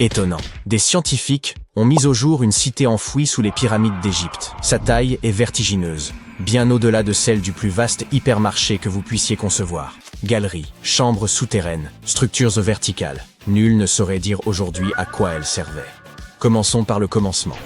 Étonnant. Des scientifiques ont mis au jour une cité enfouie sous les pyramides d'Égypte. Sa taille est vertigineuse, bien au-delà de celle du plus vaste hypermarché que vous puissiez concevoir. Galeries, chambres souterraines, structures verticales. Nul ne saurait dire aujourd'hui à quoi elles servaient. Commençons par le commencement.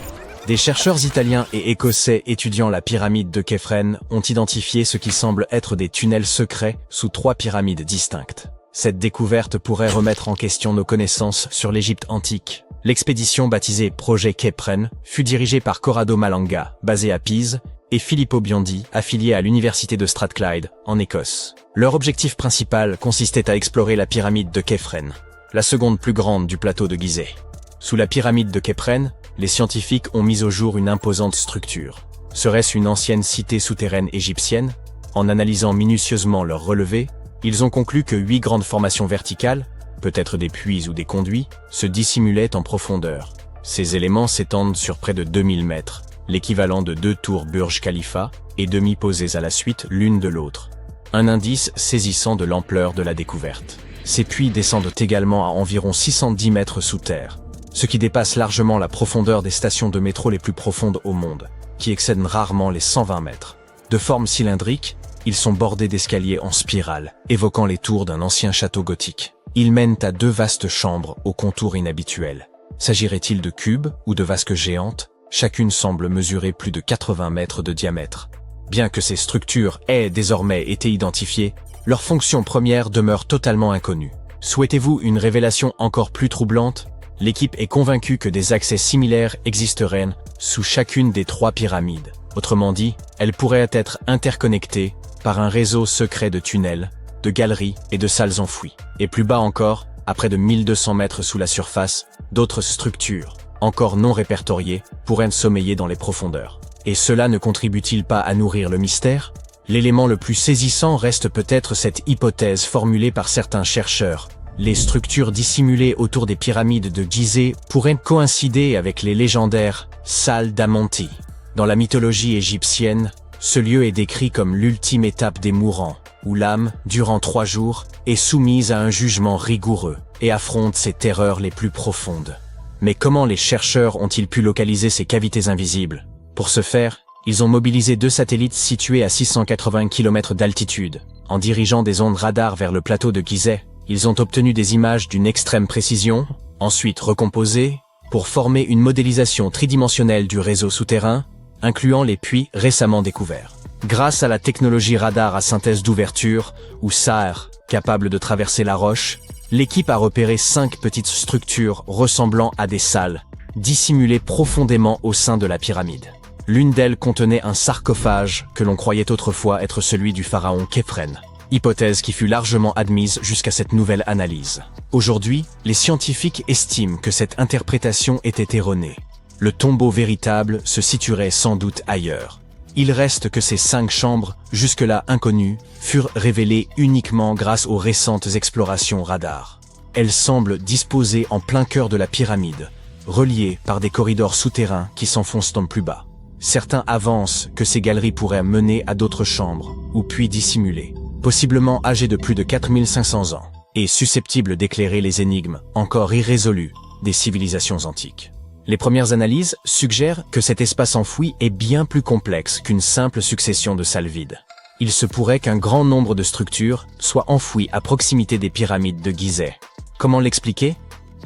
Des chercheurs italiens et écossais étudiant la pyramide de Képhren ont identifié ce qui semble être des tunnels secrets sous 3 pyramides distinctes. Cette découverte pourrait remettre en question nos connaissances sur l'Égypte antique. L'expédition baptisée Projet Képhren fut dirigée par Corrado Malanga, basé à Pise, et Filippo Biondi, affilié à l'université de Strathclyde, en Écosse. Leur objectif principal consistait à explorer la pyramide de Képhren, la seconde plus grande du plateau de Gizeh. Sous la pyramide de Képhren, les scientifiques ont mis au jour une imposante structure. Serait-ce une ancienne cité souterraine égyptienne? En analysant minutieusement leurs relevés, ils ont conclu que 8 grandes formations verticales, peut-être des puits ou des conduits, se dissimulaient en profondeur. Ces éléments s'étendent sur près de 2000 mètres, l'équivalent de 2 tours Burj Khalifa, et demi-posées à la suite l'une de l'autre. Un indice saisissant de l'ampleur de la découverte. Ces puits descendent également à environ 610 mètres sous terre, ce qui dépasse largement la profondeur des stations de métro les plus profondes au monde, qui excèdent rarement les 120 mètres. De forme cylindrique, ils sont bordés d'escaliers en spirale, évoquant les tours d'un ancien château gothique. Ils mènent à 2 vastes chambres aux contours inhabituels. S'agirait-il de cubes ou de vasques géantes? Chacune semble mesurer plus de 80 mètres de diamètre. Bien que ces structures aient désormais été identifiées, leur fonction première demeure totalement inconnue. Souhaitez-vous une révélation encore plus troublante? L'équipe est convaincue que des accès similaires existeraient sous chacune des 3 pyramides. Autrement dit, elles pourraient être interconnectées par un réseau secret de tunnels, de galeries et de salles enfouies. Et plus bas encore, à près de 1200 mètres sous la surface, d'autres structures, encore non répertoriées, pourraient sommeiller dans les profondeurs. Et cela ne contribue-t-il pas à nourrir le mystère? L'élément le plus saisissant reste peut-être cette hypothèse formulée par certains chercheurs. Les structures dissimulées autour des pyramides de Gizeh pourraient coïncider avec les légendaires salles d'Amonti. Dans la mythologie égyptienne, ce lieu est décrit comme l'ultime étape des mourants, où l'âme, durant 3 jours, est soumise à un jugement rigoureux et affronte ses terreurs les plus profondes. Mais comment les chercheurs ont-ils pu localiser ces cavités invisibles? Pour ce faire, ils ont mobilisé 2 satellites situés à 680 km d'altitude. En dirigeant des ondes radar vers le plateau de Gizeh, ils ont obtenu des images d'une extrême précision, ensuite recomposées, pour former une modélisation tridimensionnelle du réseau souterrain, incluant les puits récemment découverts. Grâce à la technologie radar à synthèse d'ouverture, ou SAR, capable de traverser la roche, l'équipe a repéré 5 petites structures ressemblant à des salles, dissimulées profondément au sein de la pyramide. L'une d'elles contenait un sarcophage que l'on croyait autrefois être celui du pharaon Képhren. Hypothèse qui fut largement admise jusqu'à cette nouvelle analyse. Aujourd'hui, les scientifiques estiment que cette interprétation était erronée. Le tombeau véritable se situerait sans doute ailleurs. Il reste que ces 5 chambres, jusque-là inconnues, furent révélées uniquement grâce aux récentes explorations radar. Elles semblent disposées en plein cœur de la pyramide, reliées par des corridors souterrains qui s'enfoncent en plus bas. Certains avancent que ces galeries pourraient mener à d'autres chambres, ou puits dissimulés, possiblement âgés de plus de 4500 ans, et susceptibles d'éclairer les énigmes, encore irrésolues, des civilisations antiques. Les premières analyses suggèrent que cet espace enfoui est bien plus complexe qu'une simple succession de salles vides. Il se pourrait qu'un grand nombre de structures soient enfouies à proximité des pyramides de Gizeh. Comment l'expliquer?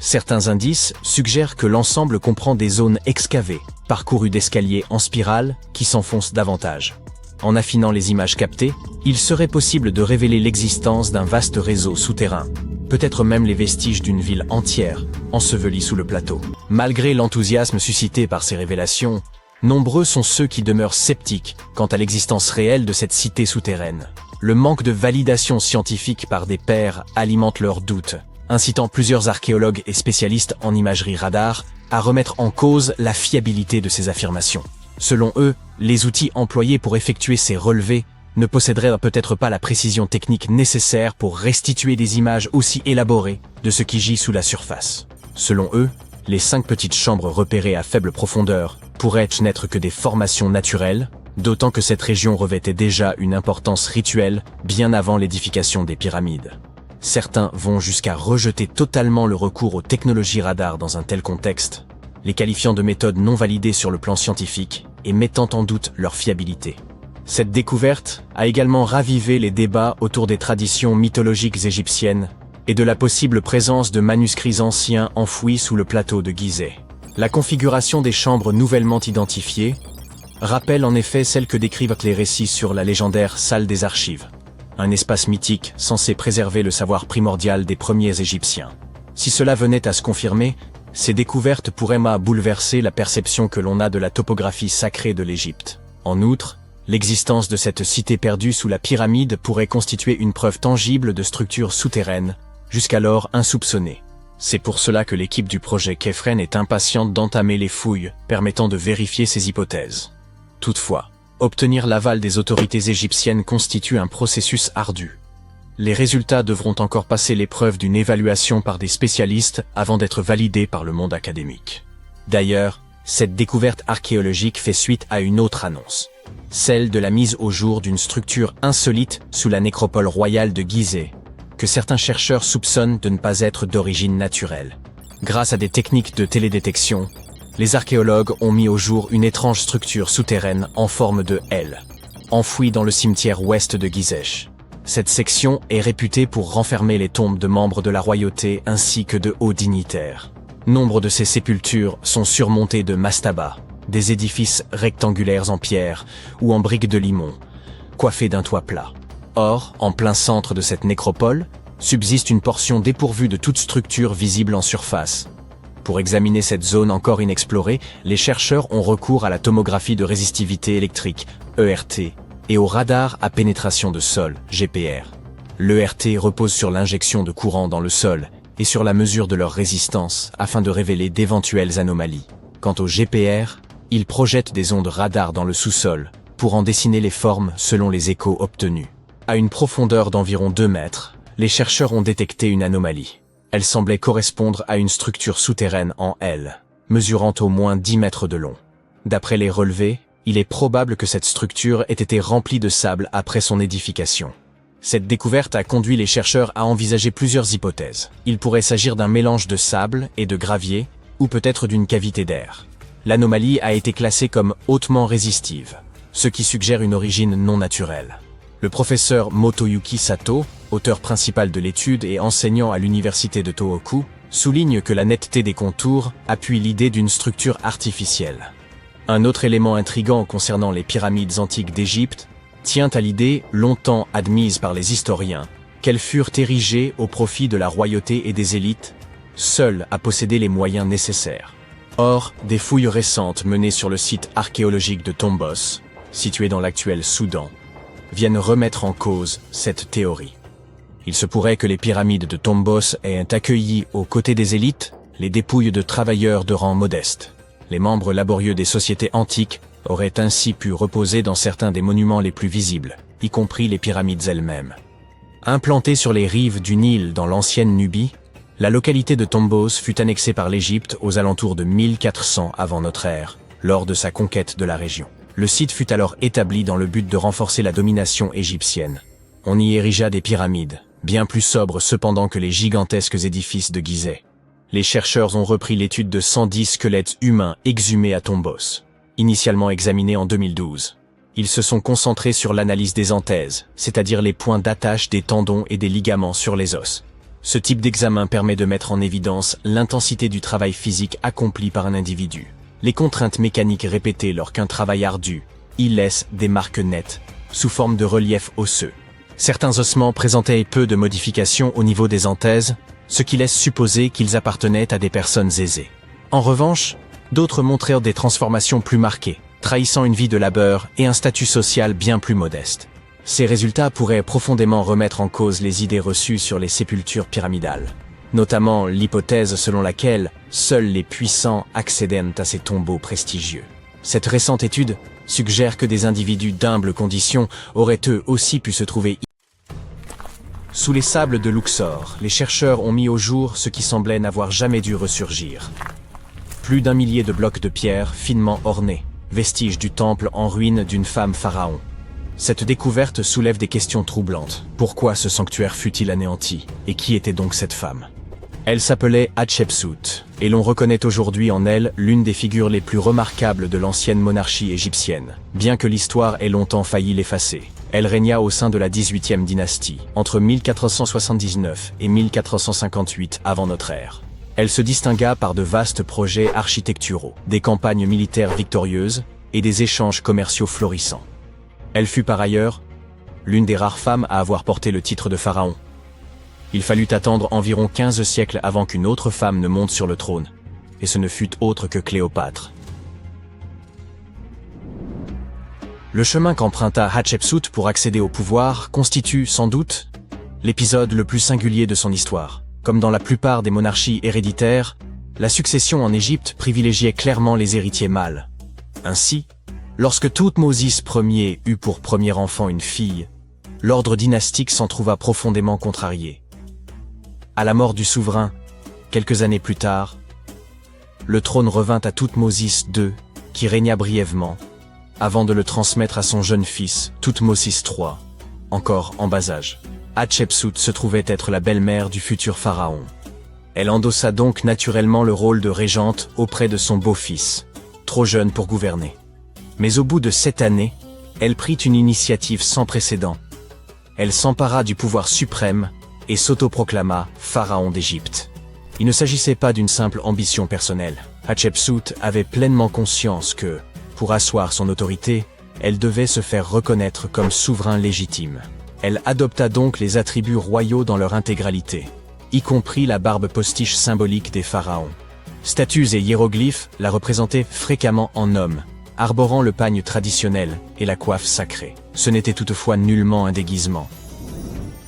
Certains indices suggèrent que l'ensemble comprend des zones excavées, parcourues d'escaliers en spirale qui s'enfoncent davantage. En affinant les images captées, il serait possible de révéler l'existence d'un vaste réseau souterrain, peut-être même les vestiges d'une ville entière, ensevelie sous le plateau. Malgré l'enthousiasme suscité par ces révélations, nombreux sont ceux qui demeurent sceptiques quant à l'existence réelle de cette cité souterraine. Le manque de validation scientifique par des pairs alimente leurs doutes, incitant plusieurs archéologues et spécialistes en imagerie radar à remettre en cause la fiabilité de ces affirmations. Selon eux, les outils employés pour effectuer ces relevés ne posséderaient peut-être pas la précision technique nécessaire pour restituer des images aussi élaborées de ce qui gît sous la surface. Selon eux, les 5 petites chambres repérées à faible profondeur pourraient n'être que des formations naturelles, d'autant que cette région revêtait déjà une importance rituelle bien avant l'édification des pyramides. Certains vont jusqu'à rejeter totalement le recours aux technologies radar dans un tel contexte, les qualifiant de méthodes non validées sur le plan scientifique et mettant en doute leur fiabilité. Cette découverte a également ravivé les débats autour des traditions mythologiques égyptiennes et de la possible présence de manuscrits anciens enfouis sous le plateau de Gizeh. La configuration des chambres nouvellement identifiées rappelle en effet celle que décrivent les récits sur la légendaire salle des archives, un espace mythique censé préserver le savoir primordial des premiers Égyptiens. Si cela venait à se confirmer, ces découvertes pourraient bouleverser la perception que l'on a de la topographie sacrée de l'Égypte. En outre, l'existence de cette cité perdue sous la pyramide pourrait constituer une preuve tangible de structures souterraines, jusqu'alors insoupçonnées. C'est pour cela que l'équipe du projet Kephren est impatiente d'entamer les fouilles permettant de vérifier ces hypothèses. Toutefois, obtenir l'aval des autorités égyptiennes constitue un processus ardu. Les résultats devront encore passer l'épreuve d'une évaluation par des spécialistes avant d'être validés par le monde académique. D'ailleurs, cette découverte archéologique fait suite à une autre annonce, celle de la mise au jour d'une structure insolite sous la nécropole royale de Gizeh, que certains chercheurs soupçonnent de ne pas être d'origine naturelle. Grâce à des techniques de télédétection, les archéologues ont mis au jour une étrange structure souterraine en forme de L, enfouie dans le cimetière ouest de Gizeh. Cette section est réputée pour renfermer les tombes de membres de la royauté ainsi que de hauts dignitaires. Nombre de ces sépultures sont surmontées de mastabas, des édifices rectangulaires en pierre ou en briques de limon, coiffés d'un toit plat. Or, en plein centre de cette nécropole, subsiste une portion dépourvue de toute structure visible en surface. Pour examiner cette zone encore inexplorée, les chercheurs ont recours à la tomographie de résistivité électrique, ERT, et au radar à pénétration de sol, GPR. L'ERT repose sur l'injection de courant dans le sol et sur la mesure de leur résistance afin de révéler d'éventuelles anomalies. Quant au GPR, il projette des ondes radar dans le sous-sol pour en dessiner les formes selon les échos obtenus. À une profondeur d'environ 2 mètres, les chercheurs ont détecté une anomalie. Elle semblait correspondre à une structure souterraine en L, mesurant au moins 10 mètres de long. D'après les relevés, il est probable que cette structure ait été remplie de sable après son édification. Cette découverte a conduit les chercheurs à envisager plusieurs hypothèses. Il pourrait s'agir d'un mélange de sable et de gravier, ou peut-être d'une cavité d'air. L'anomalie a été classée comme hautement résistive, ce qui suggère une origine non naturelle. Le professeur Motoyuki Sato, auteur principal de l'étude et enseignant à l'université de Tohoku, souligne que la netteté des contours appuie l'idée d'une structure artificielle. Un autre élément intrigant concernant les pyramides antiques d'Égypte tient à l'idée, longtemps admise par les historiens, qu'elles furent érigées au profit de la royauté et des élites, seules à posséder les moyens nécessaires. Or, des fouilles récentes menées sur le site archéologique de Tombos, situé dans l'actuel Soudan, viennent remettre en cause cette théorie. Il se pourrait que les pyramides de Tombos aient accueilli, aux côtés des élites, les dépouilles de travailleurs de rang modeste. Les membres laborieux des sociétés antiques auraient ainsi pu reposer dans certains des monuments les plus visibles, y compris les pyramides elles-mêmes. Implantée sur les rives du Nil dans l'ancienne Nubie, la localité de Tombos fut annexée par l'Égypte aux alentours de 1400 avant notre ère, lors de sa conquête de la région. Le site fut alors établi dans le but de renforcer la domination égyptienne. On y érigea des pyramides, bien plus sobres cependant que les gigantesques édifices de Gizeh. Les chercheurs ont repris l'étude de 110 squelettes humains exhumés à Tombos, initialement examinés en 2012. Ils se sont concentrés sur l'analyse des anthèses, c'est-à-dire les points d'attache des tendons et des ligaments sur les os. Ce type d'examen permet de mettre en évidence l'intensité du travail physique accompli par un individu. Les contraintes mécaniques répétées lors qu'un travail ardu y laissent des marques nettes, sous forme de relief osseux. Certains ossements présentaient peu de modifications au niveau des anthèses, ce qui laisse supposer qu'ils appartenaient à des personnes aisées. En revanche, d'autres montrèrent des transformations plus marquées, trahissant une vie de labeur et un statut social bien plus modeste. Ces résultats pourraient profondément remettre en cause les idées reçues sur les sépultures pyramidales, notamment l'hypothèse selon laquelle seuls les puissants accédaient à ces tombeaux prestigieux. Cette récente étude suggère que des individus d'humbles conditions auraient eux aussi pu se trouver sous les sables de Luxor. Les chercheurs ont mis au jour ce qui semblait n'avoir jamais dû ressurgir. Plus d'1 millier de blocs de pierre finement ornés, vestiges du temple en ruine d'une femme pharaon. Cette découverte soulève des questions troublantes. Pourquoi ce sanctuaire fut-il anéanti? Et qui était donc cette femme? Elle s'appelait Hatshepsut, et l'on reconnaît aujourd'hui en elle l'une des figures les plus remarquables de l'ancienne monarchie égyptienne, bien que l'histoire ait longtemps failli l'effacer. Elle régna au sein de la 18e dynastie, entre 1479 et 1458 avant notre ère. Elle se distingua par de vastes projets architecturaux, des campagnes militaires victorieuses et des échanges commerciaux florissants. Elle fut par ailleurs l'une des rares femmes à avoir porté le titre de pharaon. Il fallut attendre environ 15 siècles avant qu'une autre femme ne monte sur le trône, et ce ne fut autre que Cléopâtre. Le chemin qu'emprunta Hatshepsut pour accéder au pouvoir constitue, sans doute, l'épisode le plus singulier de son histoire. Comme dans la plupart des monarchies héréditaires, la succession en Égypte privilégiait clairement les héritiers mâles. Ainsi, lorsque Thoutmôsis Ier eut pour premier enfant une fille, l'ordre dynastique s'en trouva profondément contrarié. À la mort du souverain, quelques années plus tard, le trône revint à Thoutmôsis II, qui régna brièvement, avant de le transmettre à son jeune fils, Thoutmôsis III, encore en bas âge. Hatshepsut se trouvait être la belle-mère du futur pharaon. Elle endossa donc naturellement le rôle de régente auprès de son beau-fils, trop jeune pour gouverner. Mais au bout de 7 années, elle prit une initiative sans précédent. Elle s'empara du pouvoir suprême et s'autoproclama pharaon d'Égypte. Il ne s'agissait pas d'une simple ambition personnelle. Hatshepsut avait pleinement conscience que, pour asseoir son autorité, elle devait se faire reconnaître comme souverain légitime. Elle adopta donc les attributs royaux dans leur intégralité, y compris la barbe postiche symbolique des pharaons. Statues et hiéroglyphes la représentaient fréquemment en homme, arborant le pagne traditionnel et la coiffe sacrée. Ce n'était toutefois nullement un déguisement.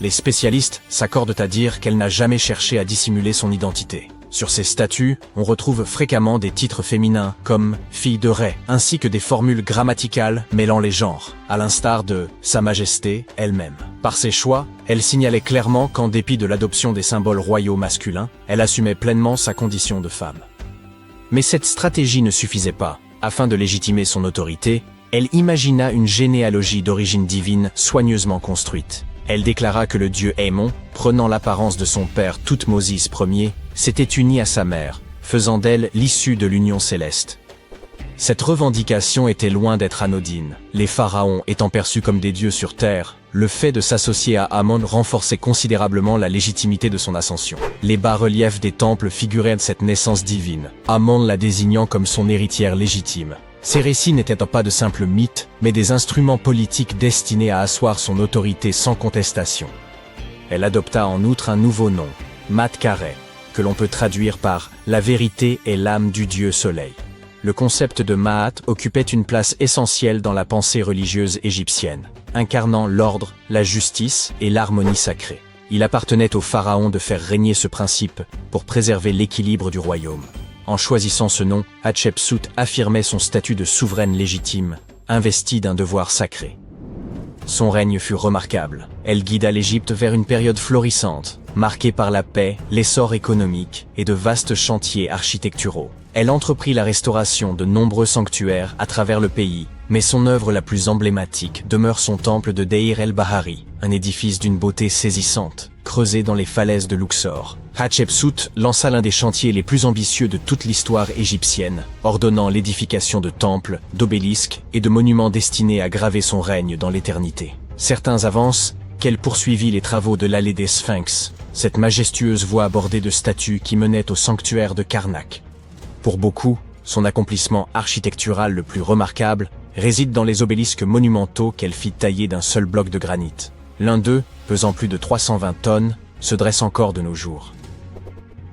Les spécialistes s'accordent à dire qu'elle n'a jamais cherché à dissimuler son identité. Sur ces statues, on retrouve fréquemment des titres féminins comme « fille de Ré », ainsi que des formules grammaticales mêlant les genres, à l'instar de « Sa Majesté » elle-même. Par ses choix, elle signalait clairement qu'en dépit de l'adoption des symboles royaux masculins, elle assumait pleinement sa condition de femme. Mais cette stratégie ne suffisait pas. Afin de légitimer son autorité, elle imagina une généalogie d'origine divine soigneusement construite. Elle déclara que le dieu Ammon, prenant l'apparence de son père Thoutmôsis Ier, s'était uni à sa mère, faisant d'elle l'issue de l'union céleste. Cette revendication était loin d'être anodine. Les pharaons étant perçus comme des dieux sur terre, le fait de s'associer à Ammon renforçait considérablement la légitimité de son ascension. Les bas-reliefs des temples figuraient de cette naissance divine, Ammon la désignant comme son héritière légitime. Ces récits n'étaient pas de simples mythes, mais des instruments politiques destinés à asseoir son autorité sans contestation. Elle adopta en outre un nouveau nom, Mat-Kare, que l'on peut traduire par « la vérité est l'âme du dieu soleil ». Le concept de Maat occupait une place essentielle dans la pensée religieuse égyptienne, incarnant l'ordre, la justice et l'harmonie sacrée. Il appartenait au pharaon de faire régner ce principe pour préserver l'équilibre du royaume. En choisissant ce nom, Hatshepsut affirmait son statut de souveraine légitime, investie d'un devoir sacré. Son règne fut remarquable. Elle guida l'Égypte vers une période florissante, marquée par la paix, l'essor économique et de vastes chantiers architecturaux. Elle entreprit la restauration de nombreux sanctuaires à travers le pays, mais son œuvre la plus emblématique demeure son temple de Deir el-Bahari, un édifice d'une beauté saisissante, creusé dans les falaises de Luxor. Hatshepsut lança l'un des chantiers les plus ambitieux de toute l'histoire égyptienne, ordonnant l'édification de temples, d'obélisques et de monuments destinés à graver son règne dans l'éternité. Certains avancent qu'elle poursuivit les travaux de l'allée des Sphinx, cette majestueuse voie bordée de statues qui menait au sanctuaire de Karnak. Pour beaucoup, son accomplissement architectural le plus remarquable réside dans les obélisques monumentaux qu'elle fit tailler d'un seul bloc de granit. L'un d'eux, pesant plus de 320 tonnes, se dresse encore de nos jours.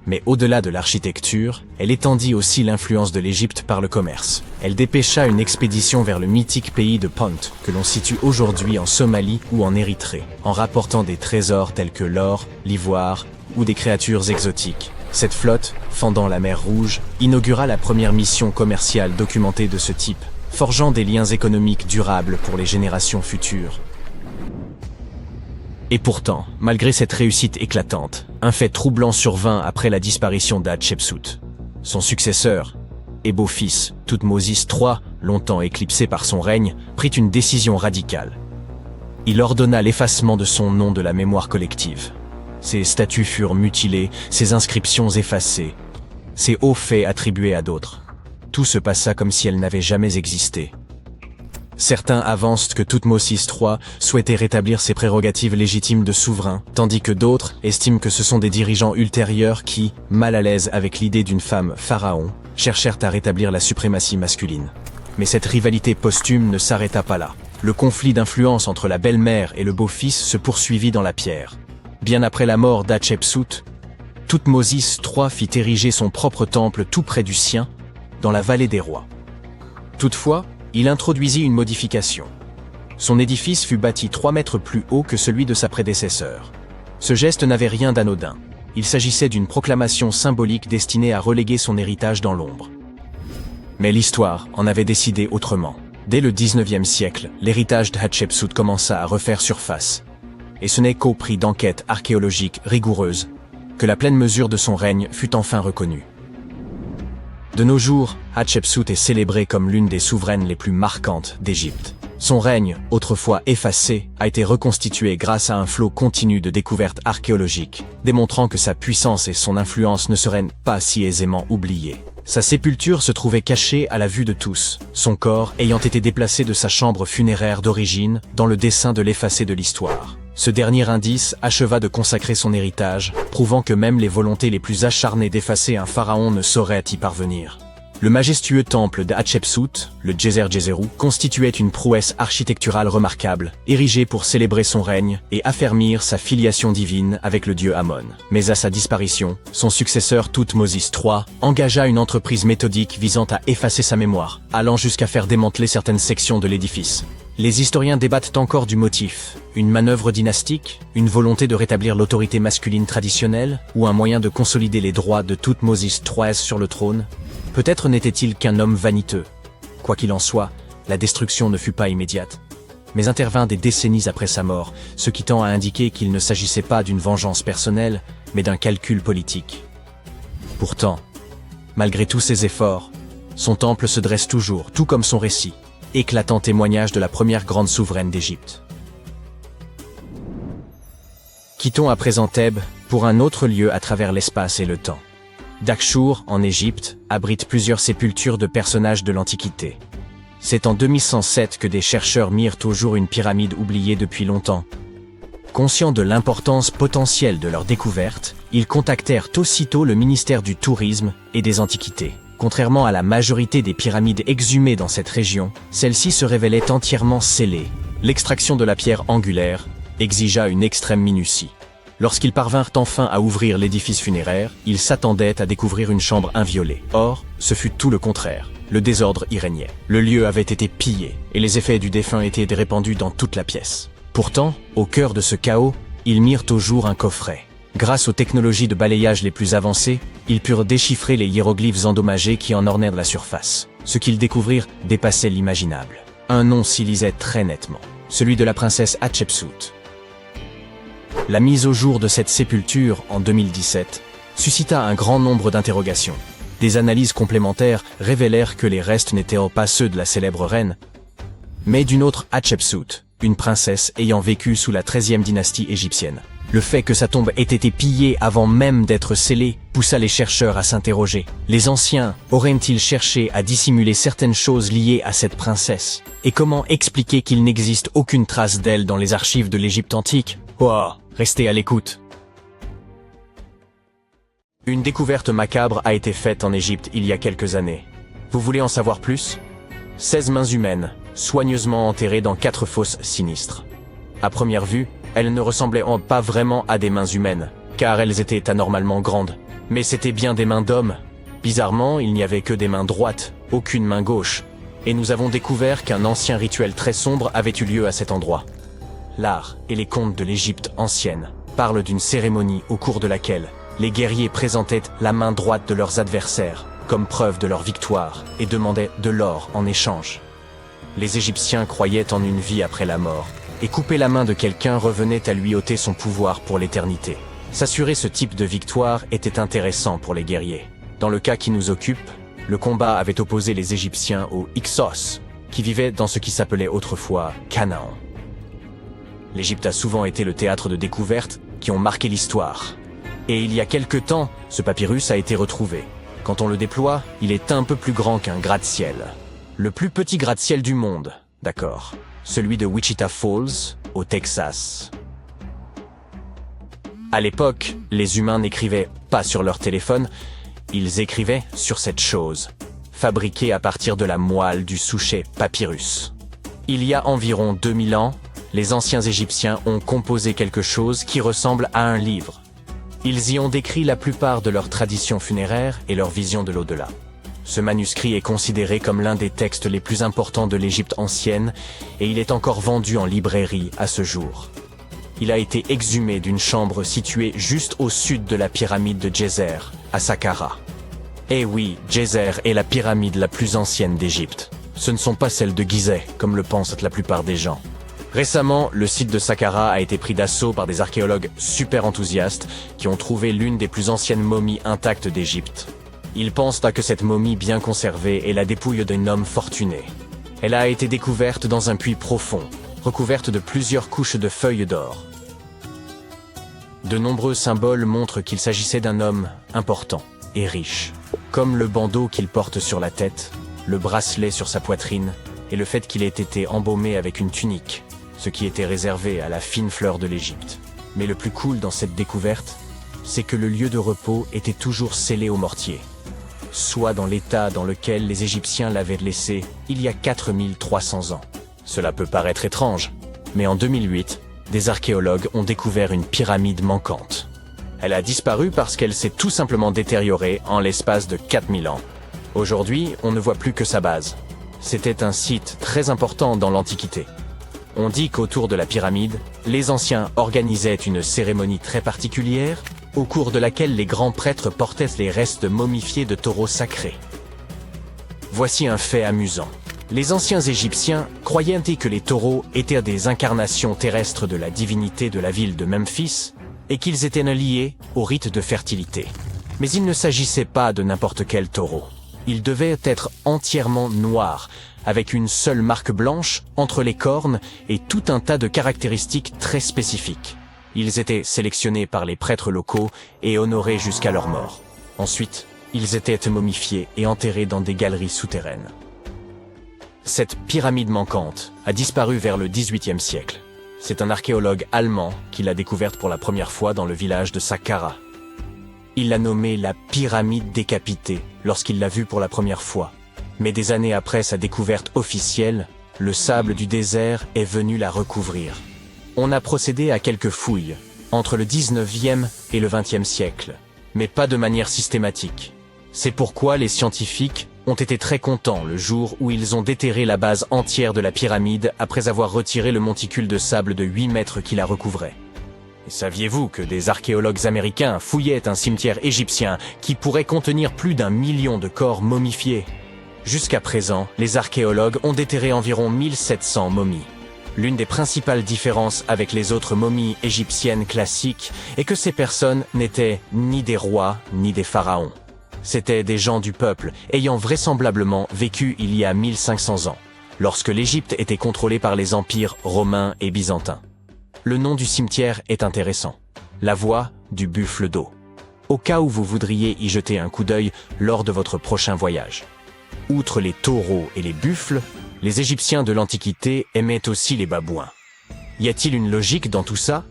Mais au-delà de l'architecture, elle étendit aussi l'influence de l'Égypte par le commerce. Elle dépêcha une expédition vers le mythique pays de Pont, que l'on situe aujourd'hui en Somalie ou en Érythrée, en rapportant des trésors tels que l'or, l'ivoire ou des créatures exotiques. Cette flotte, fendant la mer Rouge, inaugura la première mission commerciale documentée de ce type, forgeant des liens économiques durables pour les générations futures. Et pourtant, malgré cette réussite éclatante, un fait troublant survint après la disparition d'Hatshepsut. Son successeur, et beau-fils, Thoutmôsis III, longtemps éclipsé par son règne, prit une décision radicale. Il ordonna l'effacement de son nom de la mémoire collective. Ses statues furent mutilées, ses inscriptions effacées, ses hauts faits attribués à d'autres. Tout se passa comme si elles n'avaient jamais existé. Certains avancent que Thoutmôsis III souhaitait rétablir ses prérogatives légitimes de souverain, tandis que d'autres estiment que ce sont des dirigeants ultérieurs qui, mal à l'aise avec l'idée d'une femme pharaon, cherchèrent à rétablir la suprématie masculine. Mais cette rivalité posthume ne s'arrêta pas là. Le conflit d'influence entre la belle-mère et le beau-fils se poursuivit dans la pierre. Bien après la mort d'Hatchepsout, Thoutmôsis III fit ériger son propre temple tout près du sien, dans la vallée des rois. Toutefois, il introduisit une modification. Son édifice fut bâti 3 mètres plus haut que celui de sa prédécesseur. Ce geste n'avait rien d'anodin. Il s'agissait d'une proclamation symbolique destinée à reléguer son héritage dans l'ombre. Mais l'histoire en avait décidé autrement. Dès le 19e siècle, l'héritage de Hatshepsut commença à refaire surface. Et ce n'est qu'au prix d'enquêtes archéologiques rigoureuses que la pleine mesure de son règne fut enfin reconnue. De nos jours, Hatshepsut est célébrée comme l'une des souveraines les plus marquantes d'Égypte. Son règne, autrefois effacé, a été reconstitué grâce à un flot continu de découvertes archéologiques, démontrant que sa puissance et son influence ne seraient pas si aisément oubliées. Sa sépulture se trouvait cachée à la vue de tous, son corps ayant été déplacé de sa chambre funéraire d'origine dans le dessein de l'effacer de l'histoire. Ce dernier indice acheva de consacrer son héritage, prouvant que même les volontés les plus acharnées d'effacer un pharaon ne sauraient y parvenir. Le majestueux temple de Hatshepsut, le Djeser-Djeserou, constituait une prouesse architecturale remarquable, érigée pour célébrer son règne et affermir sa filiation divine avec le dieu Amon. Mais à sa disparition, son successeur Thoutmôsis III engagea une entreprise méthodique visant à effacer sa mémoire, allant jusqu'à faire démanteler certaines sections de l'édifice. Les historiens débattent encore du motif. Une manœuvre dynastique, une volonté de rétablir l'autorité masculine traditionnelle, ou un moyen de consolider les droits de Thoutmôsis III sur le trône. Peut-être n'était-il qu'un homme vaniteux. Quoi qu'il en soit, la destruction ne fut pas immédiate, mais intervint des décennies après sa mort, ce qui tend à indiquer qu'il ne s'agissait pas d'une vengeance personnelle, mais d'un calcul politique. Pourtant, malgré tous ses efforts, son temple se dresse toujours, tout comme son récit, éclatant témoignage de la première grande souveraine d'Égypte. Quittons à présent Thèbes pour un autre lieu à travers l'espace et le temps. Dakhchour, en Égypte, abrite plusieurs sépultures de personnages de l'Antiquité. C'est en 2107 que des chercheurs mirent au jour une pyramide oubliée depuis longtemps. Conscients de l'importance potentielle de leur découverte, ils contactèrent aussitôt le ministère du Tourisme et des Antiquités. Contrairement à la majorité des pyramides exhumées dans cette région, celle-ci se révélait entièrement scellée. L'extraction de la pierre angulaire exigea une extrême minutie. Lorsqu'ils parvinrent enfin à ouvrir l'édifice funéraire, ils s'attendaient à découvrir une chambre inviolée. Or, ce fut tout le contraire. Le désordre y régnait. Le lieu avait été pillé, et les effets du défunt étaient répandus dans toute la pièce. Pourtant, au cœur de ce chaos, ils mirent au jour un coffret. Grâce aux technologies de balayage les plus avancées, ils purent déchiffrer les hiéroglyphes endommagés qui en ornèrent la surface. Ce qu'ils découvrirent dépassait l'imaginable. Un nom s'y lisait très nettement, celui de la princesse Hatshepsut. La mise au jour de cette sépulture, en 2017, suscita un grand nombre d'interrogations. Des analyses complémentaires révélèrent que les restes n'étaient pas ceux de la célèbre reine, mais d'une autre Hatshepsut, une princesse ayant vécu sous la 13e dynastie égyptienne. Le fait que sa tombe ait été pillée avant même d'être scellée poussa les chercheurs à s'interroger. Les anciens auraient-ils cherché à dissimuler certaines choses liées à cette princesse? Et comment expliquer qu'il n'existe aucune trace d'elle dans les archives de l'Égypte antique? Oh, restez à l'écoute. Une découverte macabre a été faite en Égypte il y a quelques années. Vous voulez en savoir plus? 16 mains humaines, soigneusement enterrées dans 4 fosses sinistres. À première vue, elles ne ressemblaient pas vraiment à des mains humaines, car elles étaient anormalement grandes. Mais c'étaient bien des mains d'hommes. Bizarrement, il n'y avait que des mains droites, aucune main gauche. Et nous avons découvert qu'un ancien rituel très sombre avait eu lieu à cet endroit. L'art et les contes de l'Égypte ancienne parlent d'une cérémonie au cours de laquelle les guerriers présentaient la main droite de leurs adversaires comme preuve de leur victoire et demandaient de l'or en échange. Les Égyptiens croyaient en une vie après la mort, et couper la main de quelqu'un revenait à lui ôter son pouvoir pour l'éternité. S'assurer ce type de victoire était intéressant pour les guerriers. Dans le cas qui nous occupe, le combat avait opposé les Égyptiens aux Hyksos, qui vivaient dans ce qui s'appelait autrefois Canaan. L'Égypte a souvent été le théâtre de découvertes qui ont marqué l'histoire. Et il y a quelque temps, ce papyrus a été retrouvé. Quand on le déploie, il est un peu plus grand qu'un gratte-ciel. Le plus petit gratte-ciel du monde, d'accord. Celui de Wichita Falls, au Texas. À l'époque, les humains n'écrivaient pas sur leur téléphone, ils écrivaient sur cette chose, fabriquée à partir de la moelle du souchet papyrus. Il y a environ 2000 ans, les anciens Égyptiens ont composé quelque chose qui ressemble à un livre. Ils y ont décrit la plupart de leurs traditions funéraires et leur vision de l'au-delà. Ce manuscrit est considéré comme l'un des textes les plus importants de l'Égypte ancienne et il est encore vendu en librairie à ce jour. Il a été exhumé d'une chambre située juste au sud de la pyramide de Djeser, à Saqqara. Eh oui, Djeser est la pyramide la plus ancienne d'Égypte. Ce ne sont pas celles de Gizeh, comme le pensent la plupart des gens. Récemment, le site de Saqqara a été pris d'assaut par des archéologues super enthousiastes qui ont trouvé l'une des plus anciennes momies intactes d'Égypte. Ils pensent que cette momie bien conservée est la dépouille d'un homme fortuné. Elle a été découverte dans un puits profond, recouverte de plusieurs couches de feuilles d'or. De nombreux symboles montrent qu'il s'agissait d'un homme important et riche, comme le bandeau qu'il porte sur la tête, le bracelet sur sa poitrine et le fait qu'il ait été embaumé avec une tunique, ce qui était réservé à la fine fleur de l'Égypte. Mais le plus cool dans cette découverte, c'est que le lieu de repos était toujours scellé au mortier, soit dans l'état dans lequel les Égyptiens l'avaient laissé il y a 4300 ans. Cela peut paraître étrange, mais en 2008, des archéologues ont découvert une pyramide manquante. Elle a disparu parce qu'elle s'est tout simplement détériorée en l'espace de 4000 ans. Aujourd'hui, on ne voit plus que sa base. C'était un site très important dans l'Antiquité. On dit qu'autour de la pyramide, les anciens organisaient une cérémonie très particulière, au cours de laquelle les grands prêtres portaient les restes momifiés de taureaux sacrés. Voici un fait amusant. Les anciens Égyptiens croyaient que les taureaux étaient des incarnations terrestres de la divinité de la ville de Memphis et qu'ils étaient liés au rite de fertilité. Mais il ne s'agissait pas de n'importe quel taureau. Ils devaient être entièrement noirs, avec une seule marque blanche entre les cornes et tout un tas de caractéristiques très spécifiques. Ils étaient sélectionnés par les prêtres locaux et honorés jusqu'à leur mort. Ensuite, ils étaient momifiés et enterrés dans des galeries souterraines. Cette pyramide manquante a disparu vers le XVIIIe siècle. C'est un archéologue allemand qui l'a découverte pour la première fois dans le village de Saqqara. Il l'a nommée la pyramide décapitée lorsqu'il l'a vue pour la première fois. Mais des années après sa découverte officielle, le sable du désert est venu la recouvrir. On a procédé à quelques fouilles, entre le 19e et le 20e siècle, mais pas de manière systématique. C'est pourquoi les scientifiques ont été très contents le jour où ils ont déterré la base entière de la pyramide après avoir retiré le monticule de sable de 8 mètres qui la recouvrait. Et saviez-vous que des archéologues américains fouillaient un cimetière égyptien qui pourrait contenir plus d'1 million de corps momifiés? Jusqu'à présent, les archéologues ont déterré environ 1700 momies. L'une des principales différences avec les autres momies égyptiennes classiques est que ces personnes n'étaient ni des rois ni des pharaons. C'étaient des gens du peuple, ayant vraisemblablement vécu il y a 1500 ans, lorsque l'Égypte était contrôlée par les empires romains et byzantins. Le nom du cimetière est intéressant, la voie du buffle d'eau, au cas où vous voudriez y jeter un coup d'œil lors de votre prochain voyage. Outre les taureaux et les buffles, les Égyptiens de l'Antiquité aimaient aussi les babouins. Y a-t-il une logique dans tout ça?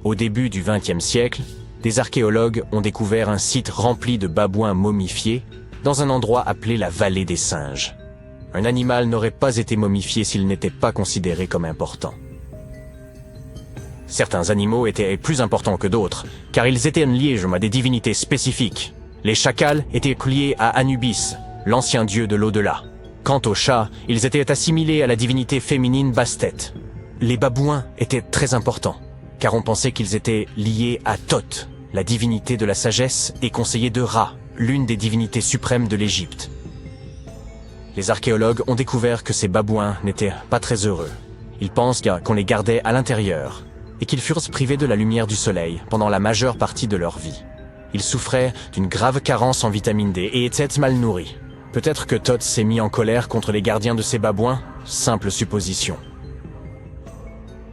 Au début du XXe siècle, des archéologues ont découvert un site rempli de babouins momifiés dans un endroit appelé la vallée des singes. Un animal n'aurait pas été momifié s'il n'était pas considéré comme important. Certains animaux étaient plus importants que d'autres, car ils étaient liés à des divinités spécifiques. Les chacals étaient liés à Anubis, l'ancien dieu de l'au-delà. Quant aux chats, ils étaient assimilés à la divinité féminine Bastet. Les babouins étaient très importants, car on pensait qu'ils étaient liés à Thoth, la divinité de la sagesse et conseiller de Ra, l'une des divinités suprêmes de l'Égypte. Les archéologues ont découvert que ces babouins n'étaient pas très heureux. Ils pensent qu'on les gardait à l'intérieur et qu'ils furent privés de la lumière du soleil pendant la majeure partie de leur vie. Ils souffraient d'une grave carence en vitamine D et étaient mal nourris. Peut-être que Thoth s'est mis en colère contre les gardiens de ces babouins, simple supposition.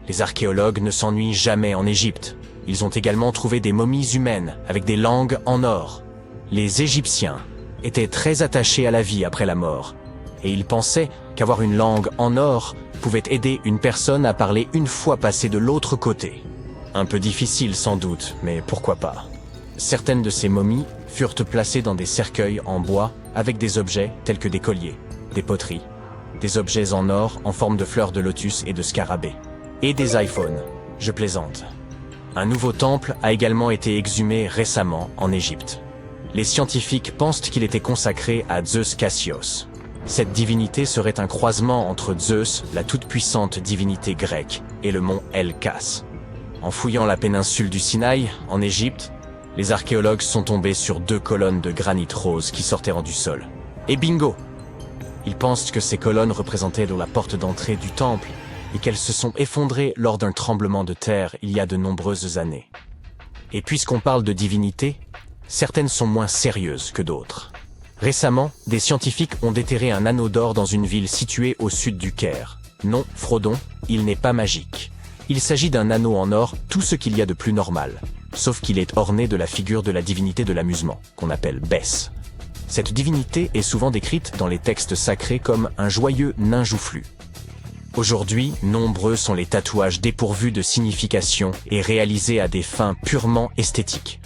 Les archéologues ne s'ennuient jamais en Égypte. Ils ont également trouvé des momies humaines avec des langues en or. Les Égyptiens étaient très attachés à la vie après la mort, et ils pensaient qu'avoir une langue en or pouvait aider une personne à parler une fois passée de l'autre côté. Un peu difficile sans doute, mais pourquoi pas. Certaines de ces momies furent placées dans des cercueils en bois avec des objets tels que des colliers, des poteries, des objets en or en forme de fleurs de lotus et de scarabées, et des iPhones. Je plaisante. Un nouveau temple a également été exhumé récemment en Égypte. Les scientifiques pensent qu'il était consacré à Zeus Cassios. Cette divinité serait un croisement entre Zeus, la toute-puissante divinité grecque, et le mont El-Kas. En fouillant la péninsule du Sinaï, en Égypte, les archéologues sont tombés sur 2 colonnes de granit rose qui sortaient du sol. Et bingo! Ils pensent que ces colonnes représentaient la porte d'entrée du temple et qu'elles se sont effondrées lors d'un tremblement de terre il y a de nombreuses années. Et puisqu'on parle de divinité, certaines sont moins sérieuses que d'autres. Récemment, des scientifiques ont déterré un anneau d'or dans une ville située au sud du Caire. Non, Frodon, il n'est pas magique. Il s'agit d'un anneau en or, tout ce qu'il y a de plus normal, sauf qu'il est orné de la figure de la divinité de l'amusement, qu'on appelle Bès. Cette divinité est souvent décrite dans les textes sacrés comme un joyeux nain joufflu. Aujourd'hui, nombreux sont les tatouages dépourvus de signification et réalisés à des fins purement esthétiques.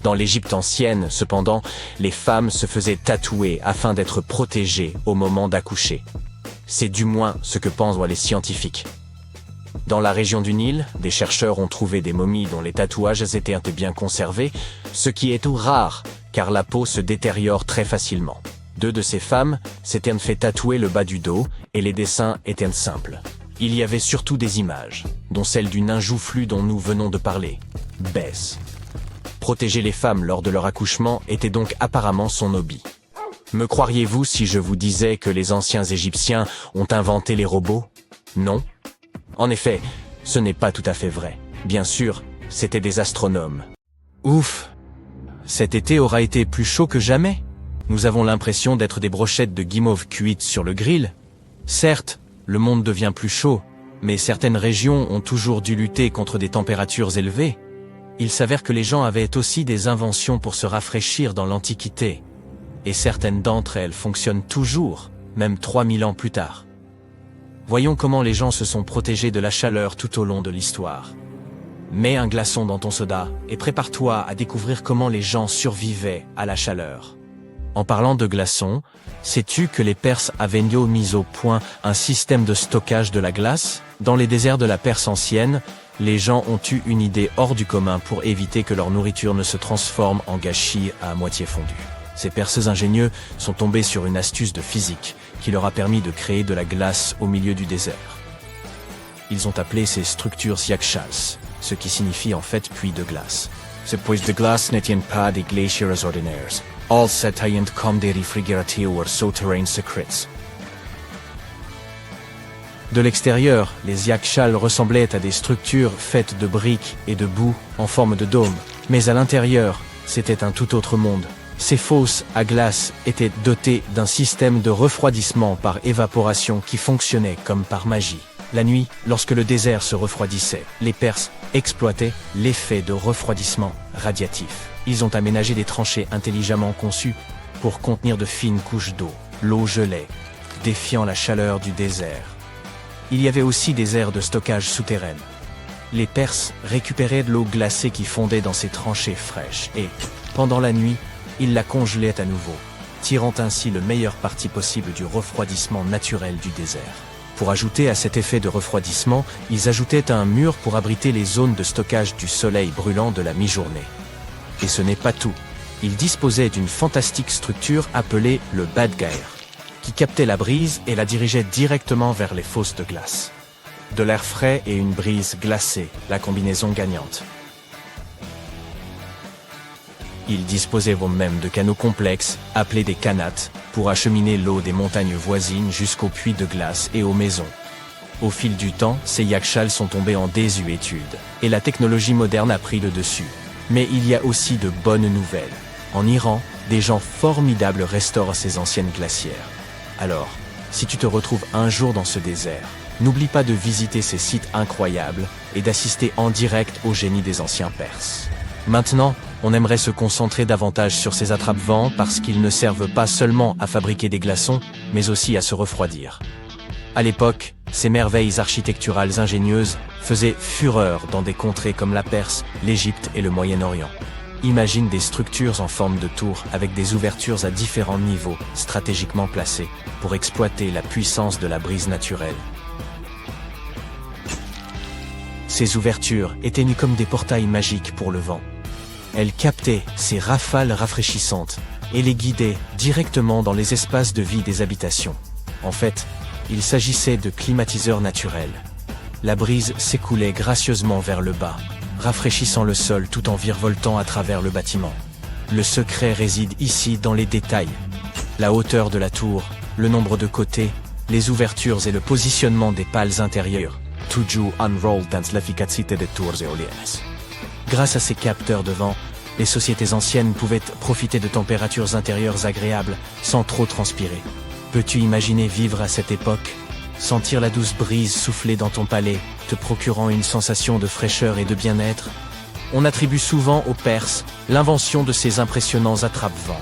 Dans l'Égypte ancienne, cependant, les femmes se faisaient tatouer afin d'être protégées au moment d'accoucher. C'est du moins ce que pensent les scientifiques. Dans la région du Nil, des chercheurs ont trouvé des momies dont les tatouages étaient bien conservés, ce qui est tout rare, car la peau se détériore très facilement. 2 de ces femmes s'étaient fait tatouer le bas du dos, et les dessins étaient simples. Il y avait surtout des images, dont celle du nain joufflu dont nous venons de parler, Bès. Protéger les femmes lors de leur accouchement était donc apparemment son hobby. Me croiriez-vous si je vous disais que les anciens Égyptiens ont inventé les robots? Non. En effet, ce n'est pas tout à fait vrai. Bien sûr, c'étaient des astronomes. Ouf! Cet été aura été plus chaud que jamais. Nous avons l'impression d'être des brochettes de guimauve cuites sur le grill. Certes, le monde devient plus chaud, mais certaines régions ont toujours dû lutter contre des températures élevées. Il s'avère que les gens avaient aussi des inventions pour se rafraîchir dans l'Antiquité. Et certaines d'entre elles fonctionnent toujours, même 3000 ans plus tard. Voyons comment les gens se sont protégés de la chaleur tout au long de l'histoire. Mets un glaçon dans ton soda et prépare-toi à découvrir comment les gens survivaient à la chaleur. En parlant de glaçons, sais-tu que les Perses avaient mis au point un système de stockage de la glace? Dans les déserts de la Perse ancienne, les gens ont eu une idée hors du commun pour éviter que leur nourriture ne se transforme en gâchis à moitié fondu. Ces Perses ingénieux sont tombés sur une astuce de physique qui leur a permis de créer de la glace au milieu du désert. Ils ont appelé ces structures yakshals, ce qui signifie en fait puits de glace. Ces puits de glace n'étaient pas des glaciers ordinaires. Ils étaient comme des réfrigérateurs souterrains secrets. De l'extérieur, les yakshals ressemblaient à des structures faites de briques et de boue en forme de dôme. Mais à l'intérieur, c'était un tout autre monde. Ces fosses à glace étaient dotées d'un système de refroidissement par évaporation qui fonctionnait comme par magie. La nuit, lorsque le désert se refroidissait, les Perses exploitaient l'effet de refroidissement radiatif. Ils ont aménagé des tranchées intelligemment conçues pour contenir de fines couches d'eau. L'eau gelait, défiant la chaleur du désert. Il y avait aussi des aires de stockage souterraines. Les Perses récupéraient de l'eau glacée qui fondait dans ces tranchées fraîches et, pendant la nuit, ils la congelaient à nouveau, tirant ainsi le meilleur parti possible du refroidissement naturel du désert. Pour ajouter à cet effet de refroidissement, ils ajoutaient un mur pour abriter les zones de stockage du soleil brûlant de la mi-journée. Et ce n'est pas tout. Ils disposaient d'une fantastique structure appelée le Badgair, qui captait la brise et la dirigeait directement vers les fosses de glace. De l'air frais et une brise glacée, la combinaison gagnante. Ils disposaient même de canaux complexes, appelés des kanates, pour acheminer l'eau des montagnes voisines jusqu'aux puits de glace et aux maisons. Au fil du temps, ces yakshals sont tombés en désuétude, et la technologie moderne a pris le dessus. Mais il y a aussi de bonnes nouvelles. En Iran, des gens formidables restaurent ces anciennes glacières. Alors, si tu te retrouves un jour dans ce désert, N'oublie pas de visiter ces sites incroyables et d'assister en direct au génie des anciens Perses. Maintenant, on aimerait se concentrer davantage sur ces attrape-vents parce qu'ils ne servent pas seulement à fabriquer des glaçons, mais aussi à se refroidir. À l'époque, ces merveilles architecturales ingénieuses faisaient fureur dans des contrées comme la Perse, l'Égypte et le Moyen-Orient. Imagine des structures en forme de tour avec des ouvertures à différents niveaux, stratégiquement placées, pour exploiter la puissance de la brise naturelle. Ces ouvertures étaient nues comme des portails magiques pour le vent. Elles captaient ces rafales rafraîchissantes et les guidaient directement dans les espaces de vie des habitations. En fait, il s'agissait de climatiseurs naturels. La brise s'écoulait gracieusement vers le bas, rafraîchissant le sol tout en virevoltant à travers le bâtiment. Le secret réside ici dans les détails. La hauteur de la tour, le nombre de côtés, les ouvertures et le positionnement des pales intérieures. Tout joue unrolled dans l'efficacité des tours éoliennes. Grâce à ces capteurs de vent, les sociétés anciennes pouvaient profiter de températures intérieures agréables sans trop transpirer. Peux-tu imaginer vivre à cette époque? Sentir la douce brise souffler dans ton palais, te procurant une sensation de fraîcheur et de bien-être? On attribue souvent aux Perses l'invention de ces impressionnants attrape-vents.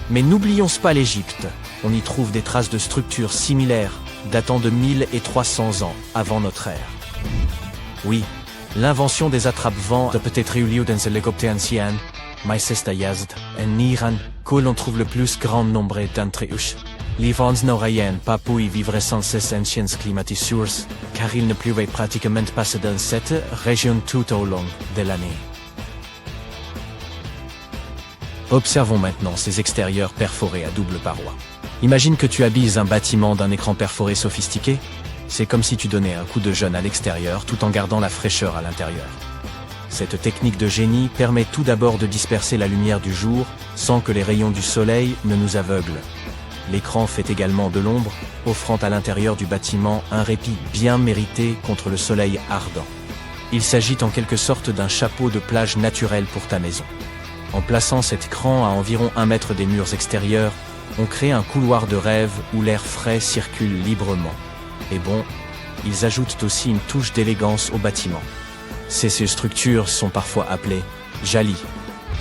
Mais n'oublions pas l'Égypte. On y trouve des traces de structures similaires, datant de 1300 ans avant notre ère. Oui, l'invention des attrape-vents a peut-être eu lieu dans l'Égypte ancienne, mais c'est à Yazd, en Iran, que l'on trouve le plus grand nombre d'entre eux. Les vents n'auraient pas pu y vivre sans ces anciennes climatiseurs, car il ne pleuvait pratiquement pas dans cette région tout au long de l'année. Observons maintenant ces extérieurs perforés à double paroi. Imagine que tu habilles un bâtiment d'un écran perforé sophistiqué. C'est comme si tu donnais un coup de jeune à l'extérieur tout en gardant la fraîcheur à l'intérieur. Cette technique de génie permet tout d'abord de disperser la lumière du jour sans que les rayons du soleil ne nous aveuglent. L'écran fait également de l'ombre, offrant à l'intérieur du bâtiment un répit bien mérité contre le soleil ardent. Il s'agit en quelque sorte d'un chapeau de plage naturel pour ta maison. En plaçant cet écran à environ 1 mètre des murs extérieurs, on crée un couloir de rêve où l'air frais circule librement. Et bon, ils ajoutent aussi une touche d'élégance au bâtiment. Ces structures sont parfois appelées jali.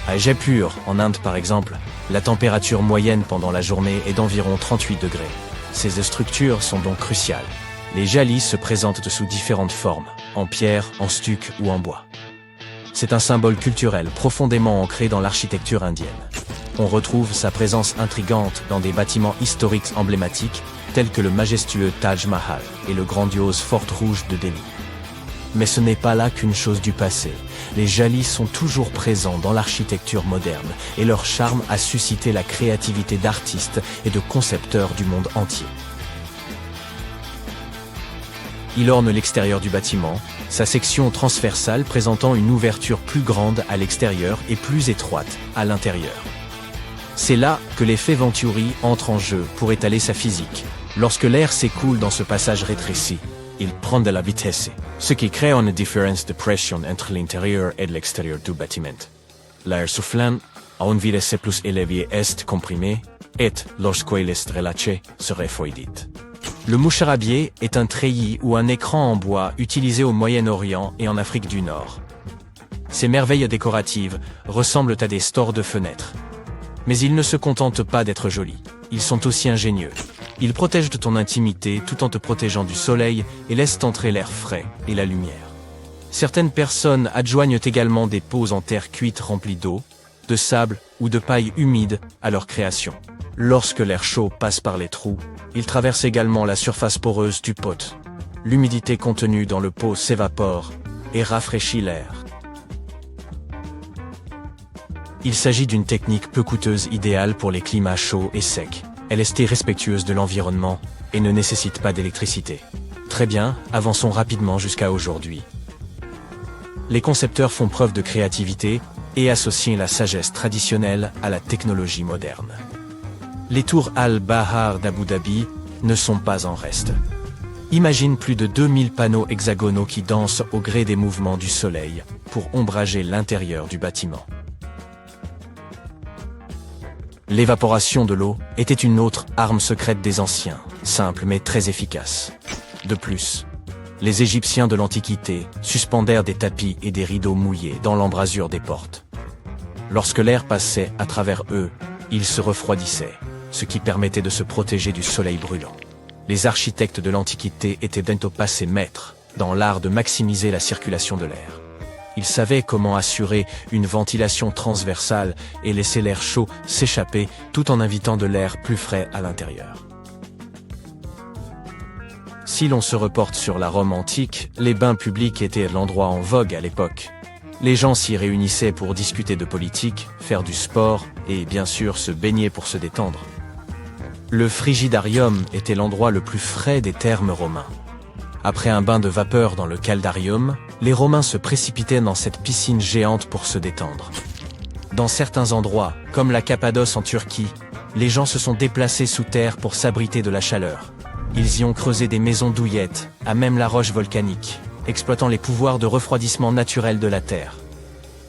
À Jaipur, en Inde par exemple, la température moyenne pendant la journée est d'environ 38 degrés. Ces structures sont donc cruciales. Les jalis se présentent sous différentes formes, en pierre, en stuc ou en bois. C'est un symbole culturel profondément ancré dans l'architecture indienne. On retrouve sa présence intrigante dans des bâtiments historiques emblématiques tels que le majestueux Taj Mahal et le grandiose Fort Rouge de Delhi. Mais ce n'est pas là qu'une chose du passé. Les jalis sont toujours présents dans l'architecture moderne et leur charme a suscité la créativité d'artistes et de concepteurs du monde entier. Il orne l'extérieur du bâtiment, sa section transversale présentant une ouverture plus grande à l'extérieur et plus étroite à l'intérieur. C'est là que l'effet Venturi entre en jeu pour étaler sa physique. Lorsque l'air s'écoule dans ce passage rétréci, il prend de la vitesse, ce qui crée une différence de pression entre l'intérieur et l'extérieur du bâtiment. L'air soufflant, à une vitesse plus élevée est comprimé, et, lorsqu'il est relâché, se refroidit. Le moucharabier est un treillis ou un écran en bois utilisé au Moyen-Orient et en Afrique du Nord. Ces merveilles décoratives ressemblent à des stores de fenêtres. Mais ils ne se contentent pas d'être jolis, ils sont aussi ingénieux. Ils protègent de ton intimité tout en te protégeant du soleil et laissent entrer l'air frais et la lumière. Certaines personnes adjoignent également des pots en terre cuite remplis d'eau, de sable ou de paille humide à leur création. Lorsque l'air chaud passe par les trous, il traverse également la surface poreuse du pot. L'humidité contenue dans le pot s'évapore et rafraîchit l'air. Il s'agit d'une technique peu coûteuse idéale pour les climats chauds et secs. Elle est respectueuse de l'environnement et ne nécessite pas d'électricité. Très bien, avançons rapidement jusqu'à aujourd'hui. Les concepteurs font preuve de créativité et associent la sagesse traditionnelle à la technologie moderne. Les tours Al-Bahar d'Abu Dhabi ne sont pas en reste. Imagine plus de 2000 panneaux hexagonaux qui dansent au gré des mouvements du soleil pour ombrager l'intérieur du bâtiment. L'évaporation de l'eau était une autre arme secrète des anciens, simple mais très efficace. De plus, les Égyptiens de l'Antiquité suspendèrent des tapis et des rideaux mouillés dans l'embrasure des portes. Lorsque l'air passait à travers eux, ils se refroidissaient, ce qui permettait de se protéger du soleil brûlant. Les architectes de l'Antiquité étaient bientôt passés maîtres dans l'art de maximiser la circulation de l'air. Ils savaient comment assurer une ventilation transversale et laisser l'air chaud s'échapper tout en invitant de l'air plus frais à l'intérieur. Si l'on se reporte sur la Rome antique, les bains publics étaient l'endroit en vogue à l'époque. Les gens s'y réunissaient pour discuter de politique, faire du sport et bien sûr se baigner pour se détendre. Le frigidarium était l'endroit le plus frais des thermes romains. Après un bain de vapeur dans le caldarium, les Romains se précipitaient dans cette piscine géante pour se détendre. Dans certains endroits, comme la Cappadoce en Turquie, les gens se sont déplacés sous terre pour s'abriter de la chaleur. Ils y ont creusé des maisons douillettes, à même la roche volcanique, exploitant les pouvoirs de refroidissement naturel de la Terre.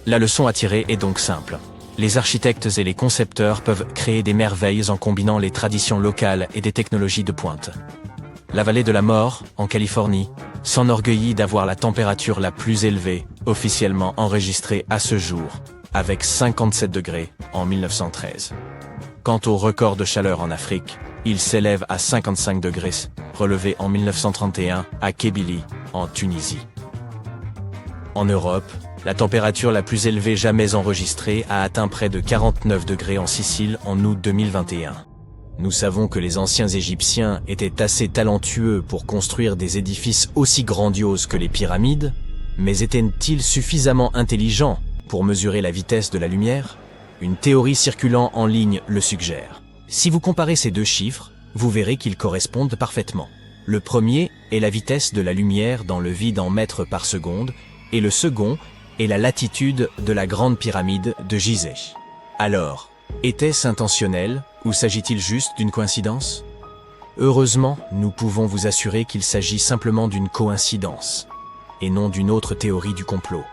La leçon à tirer est donc simple. Les architectes et les concepteurs peuvent créer des merveilles en combinant les traditions locales et des technologies de pointe. La vallée de la mort, en Californie, s'enorgueillit d'avoir la température la plus élevée, officiellement enregistrée à ce jour, avec 57 degrés en 1913. Quant au record de chaleur en Afrique, il s'élève à 55 degrés, relevé en 1931 à Kébili, en Tunisie. En Europe, la température la plus élevée jamais enregistrée a atteint près de 49 degrés en Sicile en août 2021. Nous savons que les anciens Égyptiens étaient assez talentueux pour construire des édifices aussi grandioses que les pyramides, mais étaient-ils suffisamment intelligents pour mesurer la vitesse de la lumière? Une théorie circulant en ligne le suggère. Si vous comparez ces deux chiffres, vous verrez qu'ils correspondent parfaitement. Le premier est la vitesse de la lumière dans le vide en mètres par seconde, et le second est la latitude de la grande pyramide de Gizeh. Alors, était-ce intentionnel ou s'agit-il juste d'une coïncidence? Heureusement, nous pouvons vous assurer qu'il s'agit simplement d'une coïncidence, et non d'une autre théorie du complot.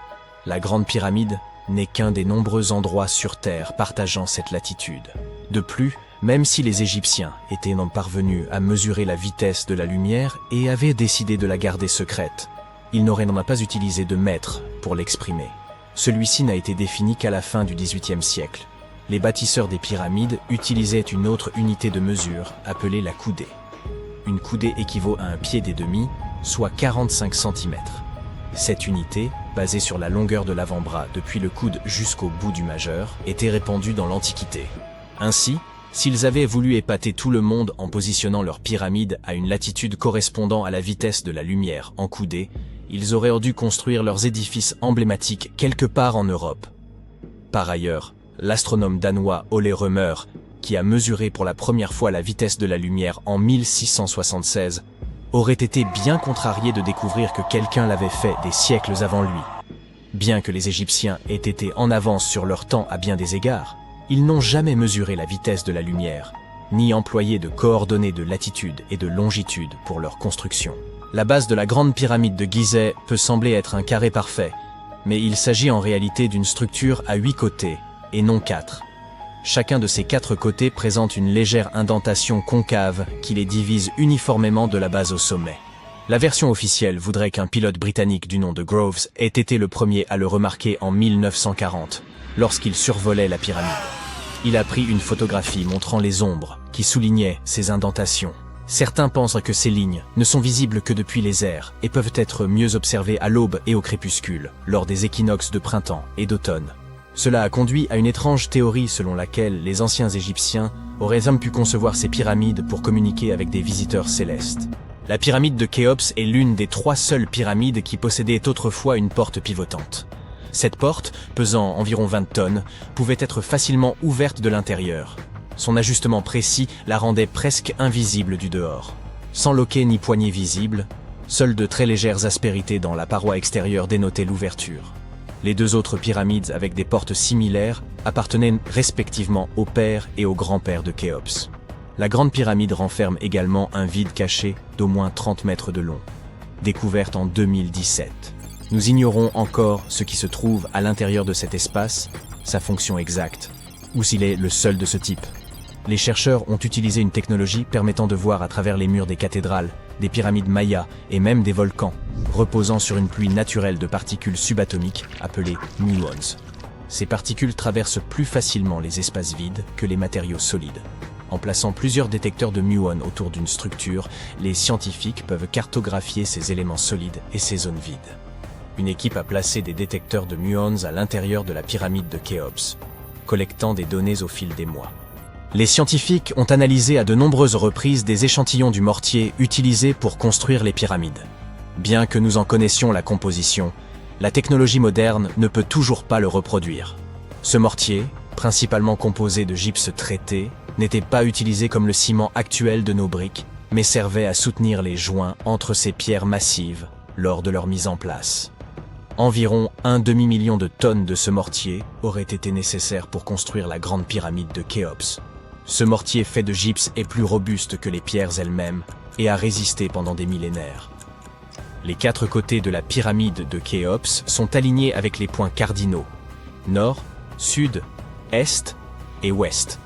La Grande Pyramide n'est qu'un des nombreux endroits sur Terre partageant cette latitude. De plus, même si les Égyptiens étaient non parvenus à mesurer la vitesse de la lumière et avaient décidé de la garder secrète, ils n'auraient non pas utilisé de mètre pour l'exprimer. Celui-ci n'a été défini qu'à la fin du XVIIIe siècle. Les bâtisseurs des pyramides utilisaient une autre unité de mesure appelée la coudée. Une coudée équivaut à un pied et demi, soit 45 cm. Cette unité, basée sur la longueur de l'avant-bras depuis le coude jusqu'au bout du majeur, était répandue dans l'Antiquité. Ainsi, s'ils avaient voulu épater tout le monde en positionnant leurs pyramides à une latitude correspondant à la vitesse de la lumière en coudée, ils auraient dû construire leurs édifices emblématiques quelque part en Europe. Par ailleurs, l'astronome danois Ole Rømer, qui a mesuré pour la première fois la vitesse de la lumière en 1676, aurait été bien contrarié de découvrir que quelqu'un l'avait fait des siècles avant lui. Bien que les Égyptiens aient été en avance sur leur temps à bien des égards, ils n'ont jamais mesuré la vitesse de la lumière, ni employé de coordonnées de latitude et de longitude pour leur construction. La base de la grande pyramide de Gizeh peut sembler être un carré parfait, mais il s'agit en réalité d'une structure à 8 côtés, et non 4. Chacun de ces 4 côtés présente une légère indentation concave qui les divise uniformément de la base au sommet. La version officielle voudrait qu'un pilote britannique du nom de Groves ait été le premier à le remarquer en 1940, lorsqu'il survolait la pyramide. Il a pris une photographie montrant les ombres qui soulignaient ces indentations. Certains pensent que ces lignes ne sont visibles que depuis les airs et peuvent être mieux observées à l'aube et au crépuscule, lors des équinoxes de printemps et d'automne. Cela a conduit à une étrange théorie selon laquelle les anciens Égyptiens auraient même pu concevoir ces pyramides pour communiquer avec des visiteurs célestes. La pyramide de Khéops est l'une des 3 seules pyramides qui possédaient autrefois une porte pivotante. Cette porte, pesant environ 20 tonnes, pouvait être facilement ouverte de l'intérieur. Son ajustement précis la rendait presque invisible du dehors. Sans loquet ni poignée visible, seules de très légères aspérités dans la paroi extérieure dénotaient l'ouverture. Les 2 autres pyramides avec des portes similaires appartenaient respectivement au père et au grand-père de Khéops. La grande pyramide renferme également un vide caché d'au moins 30 mètres de long, découverte en 2017. Nous ignorons encore ce qui se trouve à l'intérieur de cet espace, sa fonction exacte, ou s'il est le seul de ce type. Les chercheurs ont utilisé une technologie permettant de voir à travers les murs des cathédrales, des pyramides mayas et même des volcans, reposant sur une pluie naturelle de particules subatomiques appelées muons. Ces particules traversent plus facilement les espaces vides que les matériaux solides. En plaçant plusieurs détecteurs de muons autour d'une structure, les scientifiques peuvent cartographier ces éléments solides et ces zones vides. Une équipe a placé des détecteurs de muons à l'intérieur de la pyramide de Khéops, collectant des données au fil des mois. Les scientifiques ont analysé à de nombreuses reprises des échantillons du mortier utilisé pour construire les pyramides. Bien que nous en connaissions la composition, la technologie moderne ne peut toujours pas le reproduire. Ce mortier, principalement composé de gypse traité, n'était pas utilisé comme le ciment actuel de nos briques, mais servait à soutenir les joints entre ces pierres massives lors de leur mise en place. Environ un demi-million de tonnes de ce mortier auraient été nécessaires pour construire la grande pyramide de Khéops. Ce mortier fait de gypse est plus robuste que les pierres elles-mêmes et a résisté pendant des millénaires. Les 4 côtés de la pyramide de Khéops sont alignés avec les points cardinaux, nord, sud, est et ouest.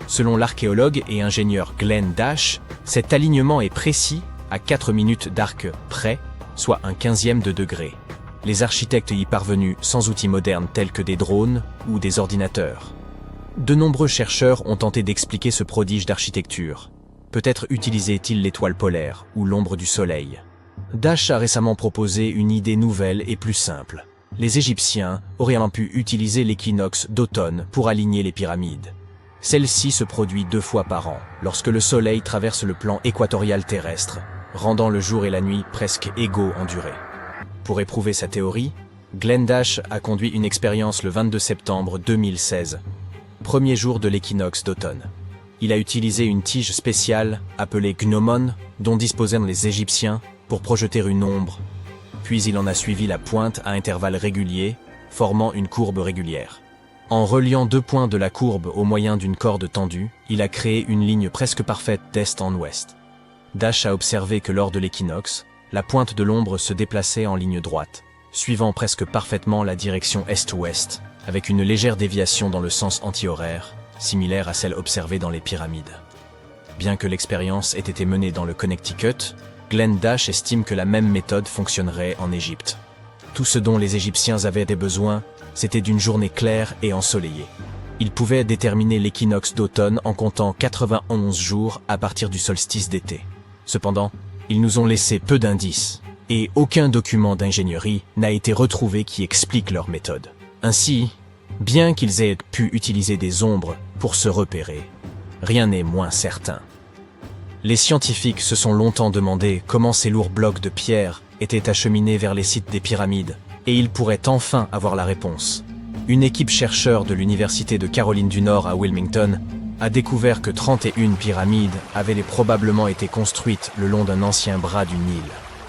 Selon l'archéologue et ingénieur Glenn Dash, cet alignement est précis à 4 minutes d'arc près, soit un 1/15 de degré. Les architectes y parvenus sans outils modernes tels que des drones ou des ordinateurs. De nombreux chercheurs ont tenté d'expliquer ce prodige d'architecture. Peut-être utilisait-il l'étoile polaire ou l'ombre du soleil. Dash a récemment proposé une idée nouvelle et plus simple. Les Égyptiens auraient pu utiliser l'équinoxe d'automne pour aligner les pyramides. Celle-ci se produit 2 fois par an, lorsque le soleil traverse le plan équatorial terrestre, rendant le jour et la nuit presque égaux en durée. Pour éprouver sa théorie, Glenn Dash a conduit une expérience le 22 septembre 2016, premier jour de l'équinoxe d'automne. Il a utilisé une tige spéciale appelée gnomon, dont disposaient les Égyptiens, pour projeter une ombre, puis il en a suivi la pointe à intervalles réguliers, formant une courbe régulière. En reliant 2 points de la courbe au moyen d'une corde tendue, il a créé une ligne presque parfaite d'est en ouest. Dash a observé que lors de l'équinoxe, la pointe de l'ombre se déplaçait en ligne droite, suivant presque parfaitement la direction est-ouest, avec une légère déviation dans le sens anti-horaire, similaire à celle observée dans les pyramides. Bien que l'expérience ait été menée dans le Connecticut, Glenn Dash estime que la même méthode fonctionnerait en Égypte. Tout ce dont les Égyptiens avaient besoin, c'était d'une journée claire et ensoleillée. Ils pouvaient déterminer l'équinoxe d'automne en comptant 91 jours à partir du solstice d'été. Cependant, ils nous ont laissé peu d'indices, et aucun document d'ingénierie n'a été retrouvé qui explique leur méthode. Ainsi, bien qu'ils aient pu utiliser des ombres pour se repérer, rien n'est moins certain. Les scientifiques se sont longtemps demandé comment ces lourds blocs de pierre étaient acheminés vers les sites des pyramides, et ils pourraient enfin avoir la réponse. Une équipe chercheur de l'Université de Caroline du Nord à Wilmington a découvert que 31 pyramides avaient probablement été construites le long d'un ancien bras du Nil.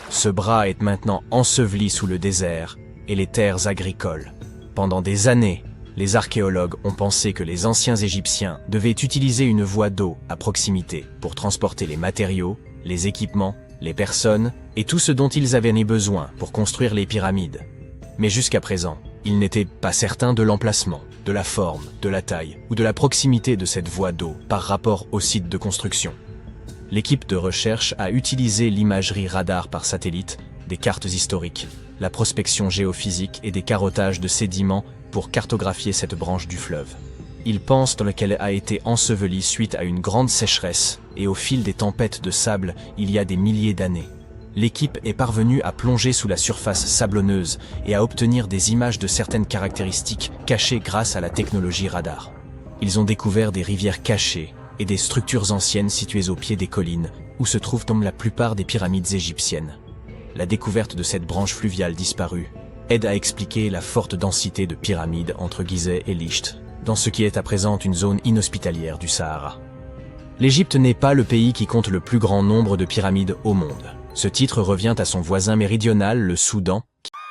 Ce bras est maintenant enseveli sous le désert et les terres agricoles. Pendant des années, les archéologues ont pensé que les anciens Égyptiens devaient utiliser une voie d'eau à proximité pour transporter les matériaux, les équipements, les personnes et tout ce dont ils avaient besoin pour construire les pyramides. Mais jusqu'à présent, ils n'étaient pas certains de l'emplacement, de la forme, de la taille ou de la proximité de cette voie d'eau par rapport au site de construction. L'équipe de recherche a utilisé l'imagerie radar par satellite, des cartes historiques, la prospection géophysique et des carottages de sédiments pour cartographier cette branche du fleuve. Ils pensent qu'elle a été ensevelie suite à une grande sécheresse et au fil des tempêtes de sable il y a des milliers d'années. L'équipe est parvenue à plonger sous la surface sablonneuse et à obtenir des images de certaines caractéristiques cachées grâce à la technologie radar. Ils ont découvert des rivières cachées et des structures anciennes situées au pied des collines où se trouvent la plupart des pyramides égyptiennes. La découverte de cette branche fluviale disparue aide à expliquer la forte densité de pyramides entre Gizeh et Licht, dans ce qui est à présent une zone inhospitalière du Sahara. L'Égypte n'est pas le pays qui compte le plus grand nombre de pyramides au monde. Ce titre revient à son voisin méridional, le Soudan.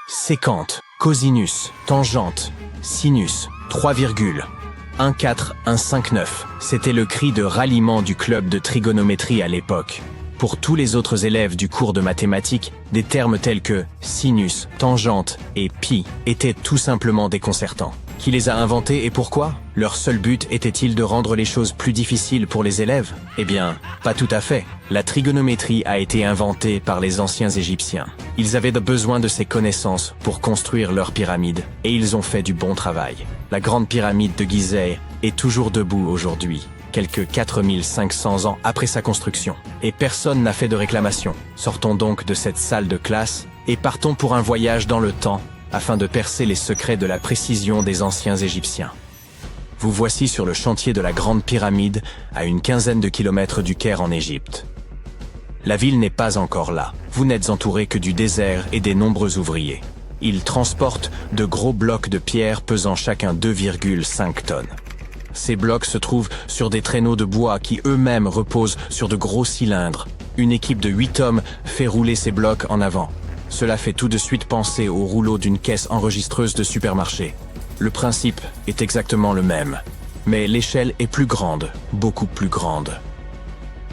Sécante, cosinus, tangente, sinus, 3,14159. C'était le cri de ralliement du club de trigonométrie à l'époque. Pour tous les autres élèves du cours de mathématiques, des termes tels que sinus, tangente et pi étaient tout simplement déconcertants. Qui les a inventés et pourquoi? Leur seul but était-il de rendre les choses plus difficiles pour les élèves? Eh bien, pas tout à fait. La trigonométrie a été inventée par les anciens Égyptiens. Ils avaient besoin de ces connaissances pour construire leurs pyramides, et ils ont fait du bon travail. La grande pyramide de Gizeh est toujours debout aujourd'hui, quelques 4500 ans après sa construction. Et personne n'a fait de réclamation. Sortons donc de cette salle de classe et partons pour un voyage dans le temps afin de percer les secrets de la précision des anciens Égyptiens. Vous voici sur le chantier de la Grande Pyramide, à une quinzaine de kilomètres du Caire en Égypte. La ville n'est pas encore là. Vous n'êtes entouré que du désert et des nombreux ouvriers. Ils transportent de gros blocs de pierre pesant chacun 2,5 tonnes. Ces blocs se trouvent sur des traîneaux de bois qui eux-mêmes reposent sur de gros cylindres. Une équipe de 8 hommes fait rouler ces blocs en avant. Cela fait tout de suite penser au rouleau d'une caisse enregistreuse de supermarché. Le principe est exactement le même, mais l'échelle est plus grande, beaucoup plus grande.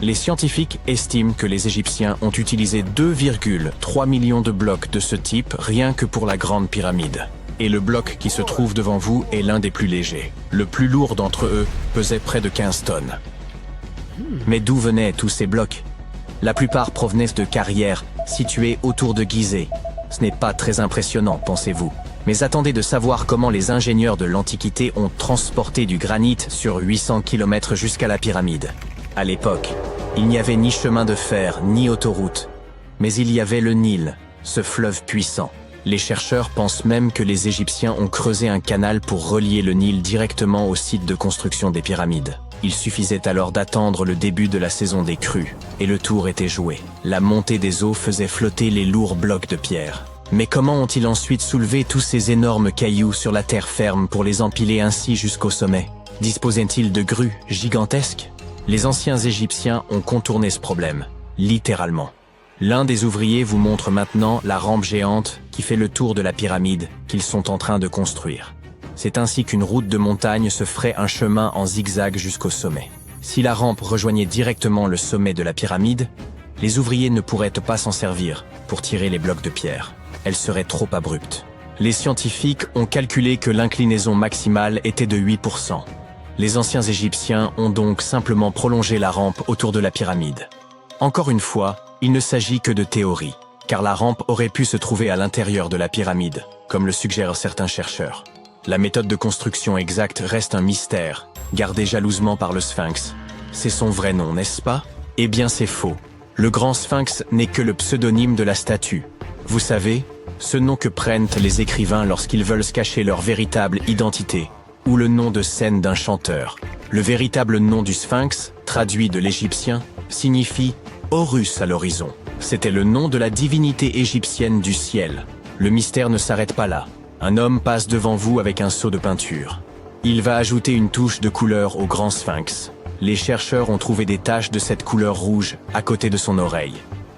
Les scientifiques estiment que les Égyptiens ont utilisé 2,3 millions de blocs de ce type rien que pour la Grande Pyramide. Et le bloc qui se trouve devant vous est l'un des plus légers. Le plus lourd d'entre eux pesait près de 15 tonnes. Mais d'où venaient tous ces blocs? La plupart provenaient de carrières situées autour de Gizeh. Ce n'est pas très impressionnant, pensez-vous. Mais attendez de savoir comment les ingénieurs de l'Antiquité ont transporté du granit sur 800 km jusqu'à la pyramide. À l'époque, il n'y avait ni chemin de fer, ni autoroute. Mais il y avait le Nil, ce fleuve puissant. Les chercheurs pensent même que les Égyptiens ont creusé un canal pour relier le Nil directement au site de construction des pyramides. Il suffisait alors d'attendre le début de la saison des crues, et le tour était joué. La montée des eaux faisait flotter les lourds blocs de pierre. Mais comment ont-ils ensuite soulevé tous ces énormes cailloux sur la terre ferme pour les empiler ainsi jusqu'au sommet? Disposaient-ils de grues gigantesques? Les anciens Égyptiens ont contourné ce problème, littéralement. L'un des ouvriers vous montre maintenant la rampe géante qui fait le tour de la pyramide qu'ils sont en train de construire. C'est ainsi qu'une route de montagne se ferait un chemin en zigzag jusqu'au sommet. Si la rampe rejoignait directement le sommet de la pyramide, les ouvriers ne pourraient pas s'en servir pour tirer les blocs de pierre. Elle serait trop abrupte. Les scientifiques ont calculé que l'inclinaison maximale était de 8%. Les anciens Égyptiens ont donc simplement prolongé la rampe autour de la pyramide. Encore une fois, il ne s'agit que de théorie, car la rampe aurait pu se trouver à l'intérieur de la pyramide, comme le suggèrent certains chercheurs. La méthode de construction exacte reste un mystère, gardé jalousement par le Sphinx. C'est son vrai nom, n'est-ce pas? Eh bien c'est faux. Le grand Sphinx n'est que le pseudonyme de la statue. Vous savez, ce nom que prennent les écrivains lorsqu'ils veulent se cacher leur véritable identité, ou le nom de scène d'un chanteur. Le véritable nom du Sphinx, traduit de l'égyptien, signifie Horus à l'horizon. C'était le nom de la divinité égyptienne du ciel. Le mystère ne s'arrête pas là. Un homme passe devant vous avec un seau de peinture. Il va ajouter une touche de couleur au grand Sphinx. Les chercheurs ont trouvé des taches de cette couleur rouge à côté de son oreille.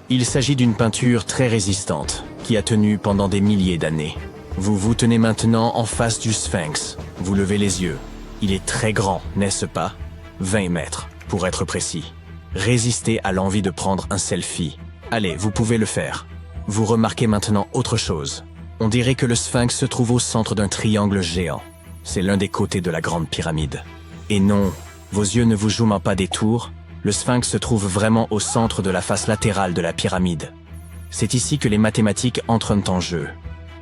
Il s'agit d'une peinture très résistante, qui a tenu pendant des milliers d'années. Vous vous tenez maintenant en face du Sphinx. Vous levez les yeux. Il est très grand, n'est-ce pas? 20 mètres, pour être précis. Résistez à l'envie de prendre un selfie. Allez, vous pouvez le faire. Vous remarquez maintenant autre chose. On dirait que le Sphinx se trouve au centre d'un triangle géant. C'est l'un des côtés de la Grande Pyramide. Et non, vos yeux ne vous jouent pas des tours. Le Sphinx se trouve vraiment au centre de la face latérale de la pyramide. C'est ici que les mathématiques entrent en jeu.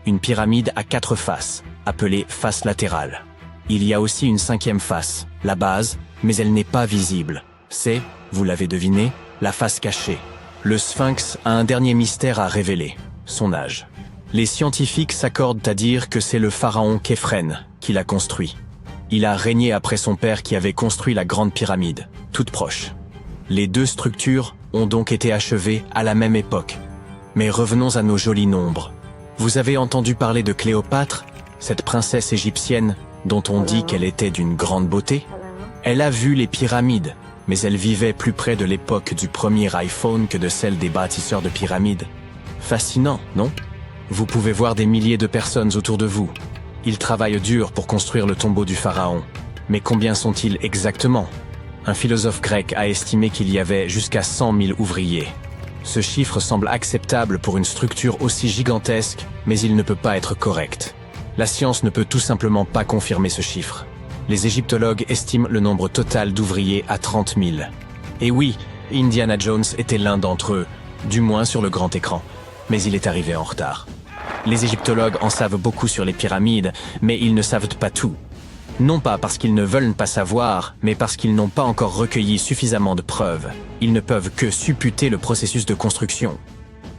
Une pyramide a 4 faces, appelées faces latérales. Il y a aussi une 5e face, la base, mais elle n'est pas visible. C'est, vous l'avez deviné, la face cachée. Le Sphinx a un dernier mystère à révéler, son âge. Les scientifiques s'accordent à dire que c'est le pharaon Képhren qui l'a construit. Il a régné après son père qui avait construit la Grande Pyramide, toute proche. Les deux structures ont donc été achevées à la même époque. Mais revenons à nos jolis nombres. Vous avez entendu parler de Cléopâtre, cette princesse égyptienne dont on dit qu'elle était d'une grande beauté? Elle a vu les pyramides, mais elle vivait plus près de l'époque du premier iPhone que de celle des bâtisseurs de pyramides. Fascinant, non? Vous pouvez voir des milliers de personnes autour de vous. Ils travaillent dur pour construire le tombeau du pharaon. Mais combien sont-ils exactement? Un philosophe grec a estimé qu'il y avait jusqu'à 100 000 ouvriers. Ce chiffre semble acceptable pour une structure aussi gigantesque, mais il ne peut pas être correct. La science ne peut tout simplement pas confirmer ce chiffre. Les égyptologues estiment le nombre total d'ouvriers à 30 000. Et oui, Indiana Jones était l'un d'entre eux, du moins sur le grand écran, mais il est arrivé en retard. Les égyptologues en savent beaucoup sur les pyramides, mais ils ne savent pas tout. Non pas parce qu'ils ne veulent pas savoir, mais parce qu'ils n'ont pas encore recueilli suffisamment de preuves. Ils ne peuvent que supputer le processus de construction.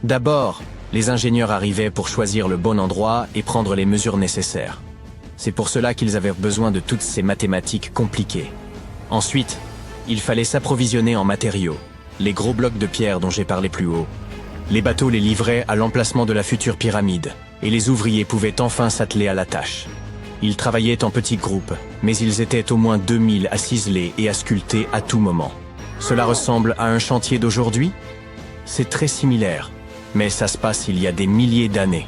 D'abord, les ingénieurs arrivaient pour choisir le bon endroit et prendre les mesures nécessaires. C'est pour cela qu'ils avaient besoin de toutes ces mathématiques compliquées. Ensuite, il fallait s'approvisionner en matériaux, les gros blocs de pierre dont j'ai parlé plus haut. Les bateaux les livraient à l'emplacement de la future pyramide, et les ouvriers pouvaient enfin s'atteler à la tâche. Ils travaillaient en petits groupes, mais ils étaient au moins 2000 à ciseler et à sculpter à tout moment. Cela ressemble à un chantier d'aujourd'hui? C'est très similaire, mais ça se passe il y a des milliers d'années.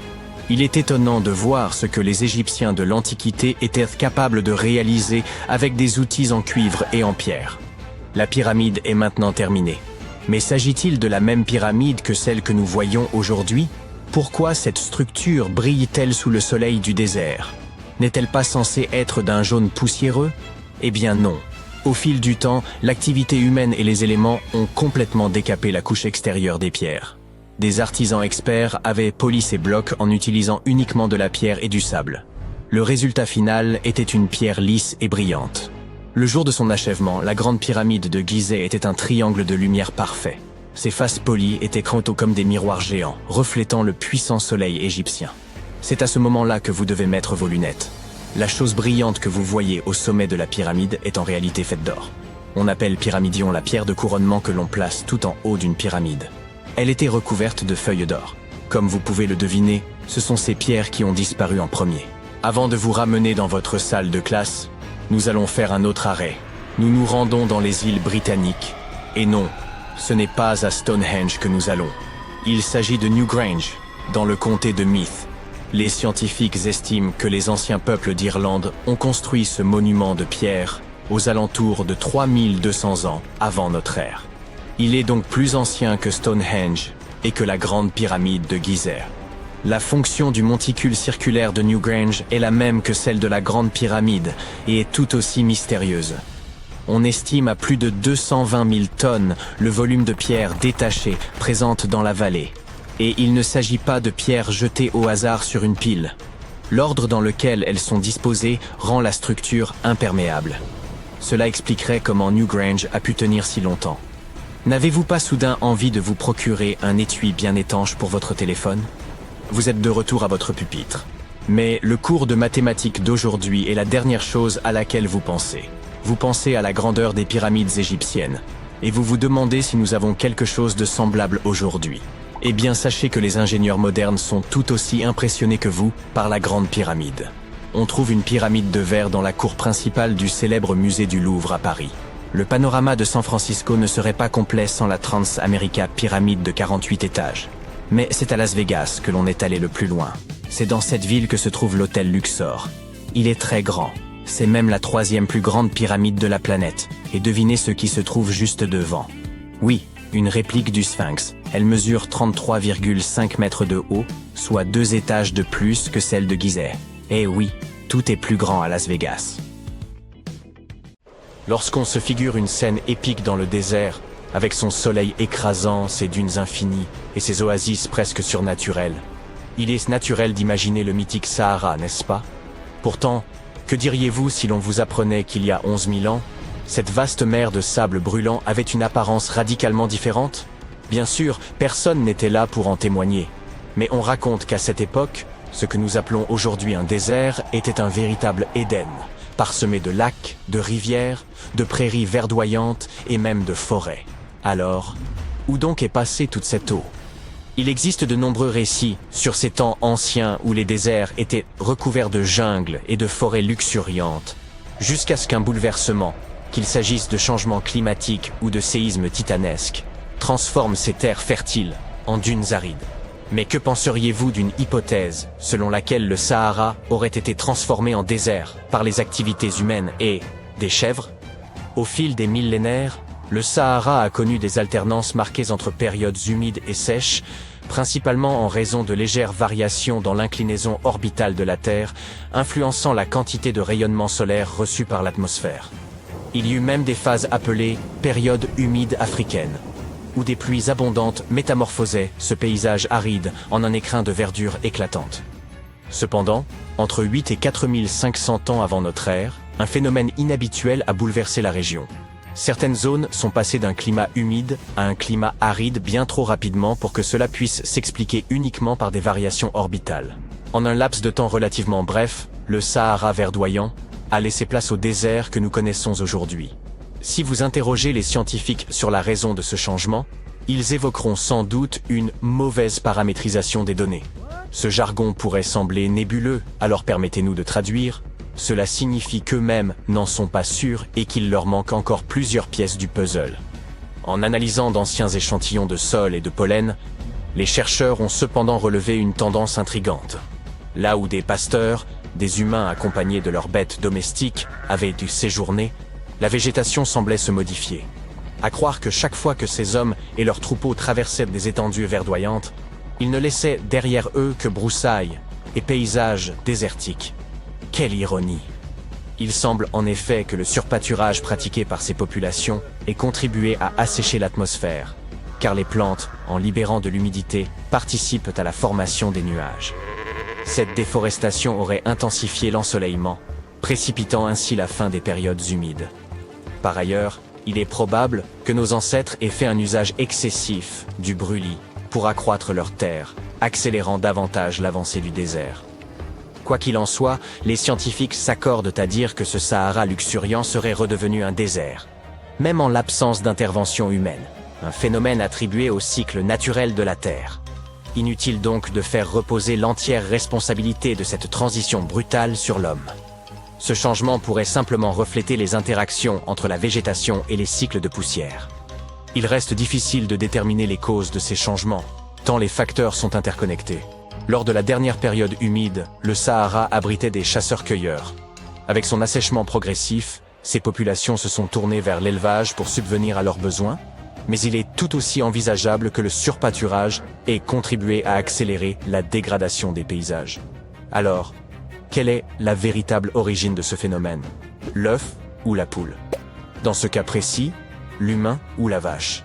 Il est étonnant de voir ce que les Égyptiens de l'Antiquité étaient capables de réaliser avec des outils en cuivre et en pierre. La pyramide est maintenant terminée. Mais s'agit-il de la même pyramide que celle que nous voyons aujourd'hui? Pourquoi cette structure brille-t-elle sous le soleil du désert? N'est-elle pas censée être d'un jaune poussiéreux? Eh bien non. Au fil du temps, l'activité humaine et les éléments ont complètement décapé la couche extérieure des pierres. Des artisans experts avaient poli ces blocs en utilisant uniquement de la pierre et du sable. Le résultat final était une pierre lisse et brillante. Le jour de son achèvement, la grande pyramide de Gizeh était un triangle de lumière parfait. Ses faces polies étaient crantaux comme des miroirs géants, reflétant le puissant soleil égyptien. C'est à ce moment-là que vous devez mettre vos lunettes. La chose brillante que vous voyez au sommet de la pyramide est en réalité faite d'or. On appelle pyramidion la pierre de couronnement que l'on place tout en haut d'une pyramide. Elle était recouverte de feuilles d'or. Comme vous pouvez le deviner, ce sont ces pierres qui ont disparu en premier. Avant de vous ramener dans votre salle de classe, nous allons faire un autre arrêt. Nous nous rendons dans les îles britanniques. Et non, ce n'est pas à Stonehenge que nous allons. Il s'agit de Newgrange, dans le comté de Meath. Les scientifiques estiment que les anciens peuples d'Irlande ont construit ce monument de pierre aux alentours de 3200 ans avant notre ère. Il est donc plus ancien que Stonehenge et que la grande pyramide de Gizeh. La fonction du monticule circulaire de Newgrange est la même que celle de la grande pyramide et est tout aussi mystérieuse. On estime à plus de 220 000 tonnes le volume de pierres détachées présentes dans la vallée. Et il ne s'agit pas de pierres jetées au hasard sur une pile. L'ordre dans lequel elles sont disposées rend la structure imperméable. Cela expliquerait comment Newgrange a pu tenir si longtemps. N'avez-vous pas soudain envie de vous procurer un étui bien étanche pour votre téléphone? Vous êtes de retour à votre pupitre. Mais le cours de mathématiques d'aujourd'hui est la dernière chose à laquelle vous pensez. Vous pensez à la grandeur des pyramides égyptiennes. Et vous vous demandez si nous avons quelque chose de semblable aujourd'hui. Eh bien, sachez que les ingénieurs modernes sont tout aussi impressionnés que vous par la grande pyramide. On trouve une pyramide de verre dans la cour principale du célèbre musée du Louvre à Paris. Le panorama de San Francisco ne serait pas complet sans la Trans-America pyramide de 48 étages. Mais c'est à Las Vegas que l'on est allé le plus loin. C'est dans cette ville que se trouve l'hôtel Luxor. Il est très grand. C'est même la 3e plus grande pyramide de la planète. Et devinez ce qui se trouve juste devant. Oui, une réplique du Sphinx. Elle mesure 33,5 mètres de haut, soit 2 étages de plus que celle de Gizeh. Eh oui, tout est plus grand à Las Vegas. Lorsqu'on se figure une scène épique dans le désert, avec son soleil écrasant, ses dunes infinies et ses oasis presque surnaturelles, il est naturel d'imaginer le mythique Sahara, n'est-ce pas? Pourtant, que diriez-vous si l'on vous apprenait qu'il y a 11 000 ans, cette vaste mer de sable brûlant avait une apparence radicalement différente? Bien sûr, personne n'était là pour en témoigner. Mais on raconte qu'à cette époque, ce que nous appelons aujourd'hui un désert était un véritable Éden, parsemé de lacs, de rivières, de prairies verdoyantes et même de forêts. Alors, où donc est passée toute cette eau? Il existe de nombreux récits sur ces temps anciens où les déserts étaient recouverts de jungles et de forêts luxuriantes, jusqu'à ce qu'un bouleversement, qu'il s'agisse de changements climatiques ou de séismes titanesques, transforme ces terres fertiles en dunes arides. Mais que penseriez-vous d'une hypothèse selon laquelle le Sahara aurait été transformé en désert par les activités humaines et des chèvres? Au fil des millénaires, le Sahara a connu des alternances marquées entre périodes humides et sèches, principalement en raison de légères variations dans l'inclinaison orbitale de la Terre, influençant la quantité de rayonnement solaire reçu par l'atmosphère. Il y eut même des phases appelées « périodes humides africaines », où des pluies abondantes métamorphosaient ce paysage aride en un écrin de verdure éclatante. Cependant, entre 8 et 4500 ans avant notre ère, un phénomène inhabituel a bouleversé la région. Certaines zones sont passées d'un climat humide à un climat aride bien trop rapidement pour que cela puisse s'expliquer uniquement par des variations orbitales. En un laps de temps relativement bref, le Sahara verdoyant a laissé place au désert que nous connaissons aujourd'hui. Si vous interrogez les scientifiques sur la raison de ce changement, ils évoqueront sans doute une mauvaise paramétrisation des données. Ce jargon pourrait sembler nébuleux, alors permettez-nous de traduire. Cela signifie qu'eux-mêmes n'en sont pas sûrs et qu'il leur manque encore plusieurs pièces du puzzle. En analysant d'anciens échantillons de sol et de pollen, les chercheurs ont cependant relevé une tendance intrigante. Là où des pasteurs, des humains accompagnés de leurs bêtes domestiques, avaient dû séjourner, la végétation semblait se modifier. À croire que chaque fois que ces hommes et leurs troupeaux traversaient des étendues verdoyantes, ils ne laissaient derrière eux que broussailles et paysages désertiques. Quelle ironie! Il semble en effet que le surpâturage pratiqué par ces populations ait contribué à assécher l'atmosphère, car les plantes, en libérant de l'humidité, participent à la formation des nuages. Cette déforestation aurait intensifié l'ensoleillement, précipitant ainsi la fin des périodes humides. Par ailleurs, il est probable que nos ancêtres aient fait un usage excessif du brûlis pour accroître leurs terres, accélérant davantage l'avancée du désert. Quoi qu'il en soit, les scientifiques s'accordent à dire que ce Sahara luxuriant serait redevenu un désert, même en l'absence d'intervention humaine, un phénomène attribué au cycle naturel de la Terre. Inutile donc de faire reposer l'entière responsabilité de cette transition brutale sur l'homme. Ce changement pourrait simplement refléter les interactions entre la végétation et les cycles de poussière. Il reste difficile de déterminer les causes de ces changements, tant les facteurs sont interconnectés. Lors de la dernière période humide, le Sahara abritait des chasseurs-cueilleurs. Avec son assèchement progressif, ces populations se sont tournées vers l'élevage pour subvenir à leurs besoins, mais il est tout aussi envisageable que le surpâturage ait contribué à accélérer la dégradation des paysages. Alors, quelle est la véritable origine de ce phénomène? L'œuf ou la poule? Dans ce cas précis, l'humain ou la vache?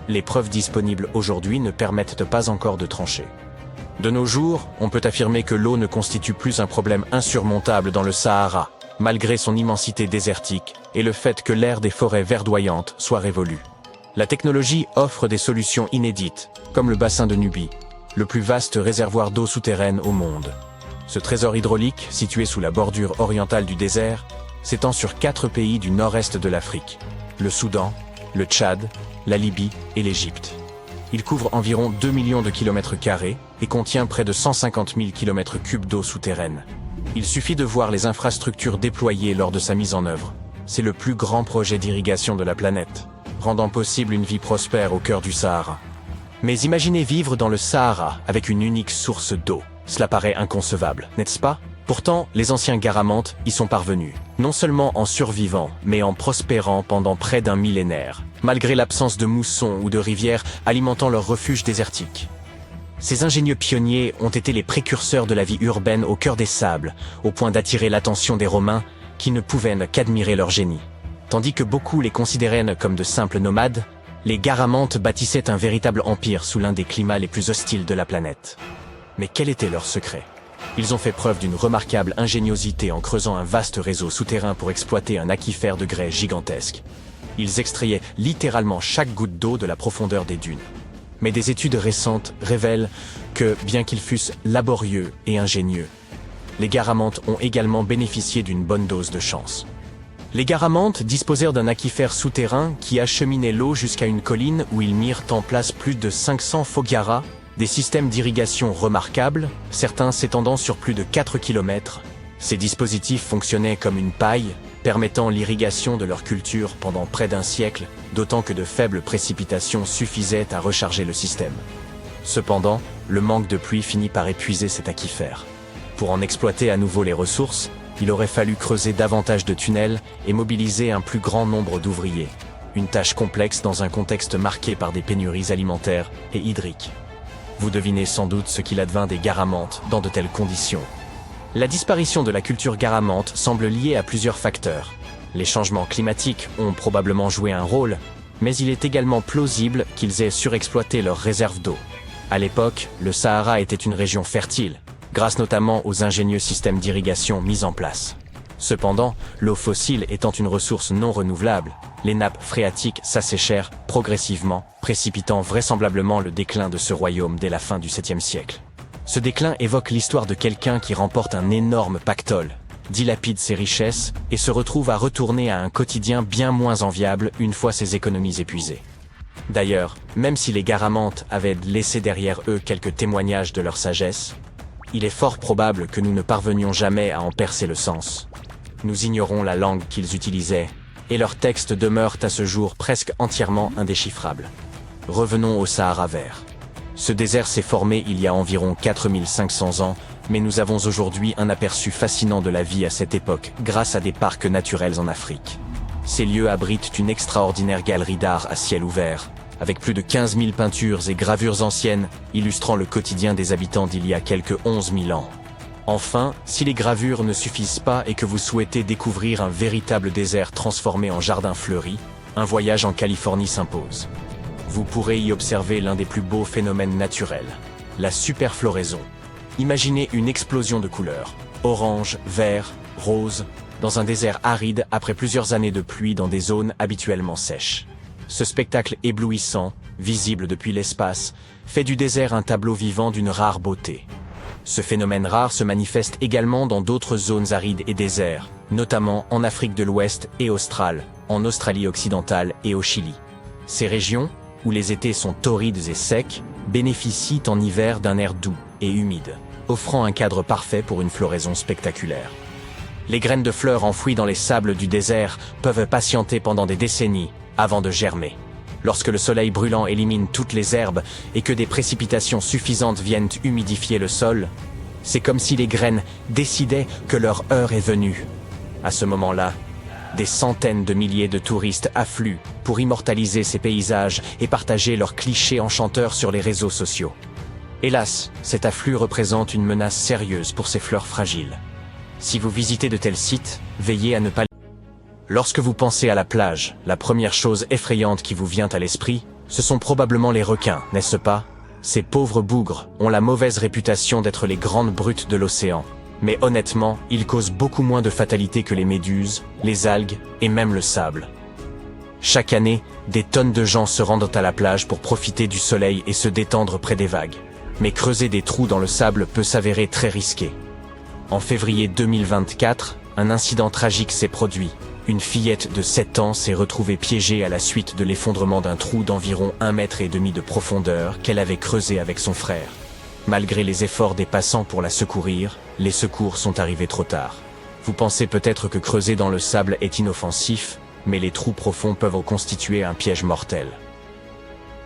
Les preuves disponibles aujourd'hui ne permettent pas encore de trancher. De nos jours, on peut affirmer que l'eau ne constitue plus un problème insurmontable dans le Sahara, malgré son immensité désertique et le fait que l'air des forêts verdoyantes soit révolu. La technologie offre des solutions inédites, comme le bassin de Nubie, le plus vaste réservoir d'eau souterraine au monde. Ce trésor hydraulique, situé sous la bordure orientale du désert, s'étend sur 4 pays du nord-est de l'Afrique, le Soudan, le Tchad, la Libye et l'Égypte. Il couvre environ 2 millions de kilomètres carrés et contient près de 150 000 kilomètres cubes d'eau souterraine. Il suffit de voir les infrastructures déployées lors de sa mise en œuvre. C'est le plus grand projet d'irrigation de la planète, rendant possible une vie prospère au cœur du Sahara. Mais imaginez vivre dans le Sahara avec une unique source d'eau. Cela paraît inconcevable, n'est-ce pas? Pourtant, les anciens Garamantes y sont parvenus, non seulement en survivant, mais en prospérant pendant près d'un millénaire, malgré l'absence de moussons ou de rivières alimentant leurs refuges désertiques. Ces ingénieux pionniers ont été les précurseurs de la vie urbaine au cœur des sables, au point d'attirer l'attention des Romains, qui ne pouvaient qu'admirer leur génie. Tandis que beaucoup les considéraient comme de simples nomades, les Garamantes bâtissaient un véritable empire sous l'un des climats les plus hostiles de la planète. Mais quel était leur secret? Ils ont fait preuve d'une remarquable ingéniosité en creusant un vaste réseau souterrain pour exploiter un aquifère de grès gigantesque. Ils extrayaient littéralement chaque goutte d'eau de la profondeur des dunes. Mais des études récentes révèlent que, bien qu'ils fussent laborieux et ingénieux, les Garamantes ont également bénéficié d'une bonne dose de chance. Les Garamantes disposèrent d'un aquifère souterrain qui acheminait l'eau jusqu'à une colline où ils mirent en place plus de 500 foggiaras, des systèmes d'irrigation remarquables, certains s'étendant sur plus de 4 km. Ces dispositifs fonctionnaient comme une paille, permettant l'irrigation de leur culture pendant près d'un siècle, d'autant que de faibles précipitations suffisaient à recharger le système. Cependant, le manque de pluie finit par épuiser cet aquifère. Pour en exploiter à nouveau les ressources, Il aurait fallu creuser davantage de tunnels et mobiliser un plus grand nombre d'ouvriers. Une tâche complexe dans un contexte marqué par des pénuries alimentaires et hydriques. Vous devinez sans doute ce qu'il advint des Garamantes dans de telles conditions. La disparition de la culture garamante semble liée à plusieurs facteurs. Les changements climatiques ont probablement joué un rôle, mais il est également plausible qu'ils aient surexploité leurs réserves d'eau. À l'époque, le Sahara était une région fertile, grâce notamment aux ingénieux systèmes d'irrigation mis en place. Cependant, l'eau fossile étant une ressource non renouvelable, les nappes phréatiques s'asséchèrent progressivement, précipitant vraisemblablement le déclin de ce royaume dès la fin du 7e siècle. Ce déclin évoque l'histoire de quelqu'un qui remporte un énorme pactole, dilapide ses richesses et se retrouve à retourner à un quotidien bien moins enviable une fois ses économies épuisées. D'ailleurs, même si les Garamantes avaient laissé derrière eux quelques témoignages de leur sagesse, il est fort probable que nous ne parvenions jamais à en percer le sens. Nous ignorons la langue qu'ils utilisaient, et leurs textes demeurent à ce jour presque entièrement indéchiffrables. Revenons au Sahara vert. Ce désert s'est formé il y a environ 4500 ans, mais nous avons aujourd'hui un aperçu fascinant de la vie à cette époque grâce à des parcs naturels en Afrique. Ces lieux abritent une extraordinaire galerie d'art à ciel ouvert, avec plus de 15 000 peintures et gravures anciennes illustrant le quotidien des habitants d'il y a quelques 11 000 ans. Enfin, si les gravures ne suffisent pas et que vous souhaitez découvrir un véritable désert transformé en jardin fleuri, un voyage en Californie s'impose. Vous pourrez y observer l'un des plus beaux phénomènes naturels, la superfloraison. Imaginez une explosion de couleurs, orange, vert, rose, dans un désert aride après plusieurs années de pluie dans des zones habituellement sèches. Ce spectacle éblouissant, visible depuis l'espace, fait du désert un tableau vivant d'une rare beauté. Ce phénomène rare se manifeste également dans d'autres zones arides et déserts, notamment en Afrique de l'Ouest et australe, en Australie occidentale et au Chili. Ces régions, où les étés sont torrides et secs, bénéficient en hiver d'un air doux et humide, offrant un cadre parfait pour une floraison spectaculaire. Les graines de fleurs enfouies dans les sables du désert peuvent patienter pendant des décennies avant de germer. Lorsque le soleil brûlant élimine toutes les herbes et que des précipitations suffisantes viennent humidifier le sol, c'est comme si les graines décidaient que leur heure est venue. À ce moment-là, des centaines de milliers de touristes affluent pour immortaliser ces paysages et partager leurs clichés enchanteurs sur les réseaux sociaux. Hélas, cet afflux représente une menace sérieuse pour ces fleurs fragiles. Si vous visitez de tels sites, veillez à ne pas... Lorsque vous pensez à la plage, la première chose effrayante qui vous vient à l'esprit, ce sont probablement les requins, n'est-ce pas? Ces pauvres bougres ont la mauvaise réputation d'être les grandes brutes de l'océan. Mais honnêtement, ils causent beaucoup moins de fatalités que les méduses, les algues et même le sable. Chaque année, des tonnes de gens se rendent à la plage pour profiter du soleil et se détendre près des vagues. Mais creuser des trous dans le sable peut s'avérer très risqué. En février 2024, un incident tragique s'est produit. Une fillette de 7 ans s'est retrouvée piégée à la suite de l'effondrement d'un trou d'environ 1,5 mètre de profondeur qu'elle avait creusé avec son frère. Malgré les efforts des passants pour la secourir, les secours sont arrivés trop tard. Vous pensez peut-être que creuser dans le sable est inoffensif, mais les trous profonds peuvent constituer un piège mortel.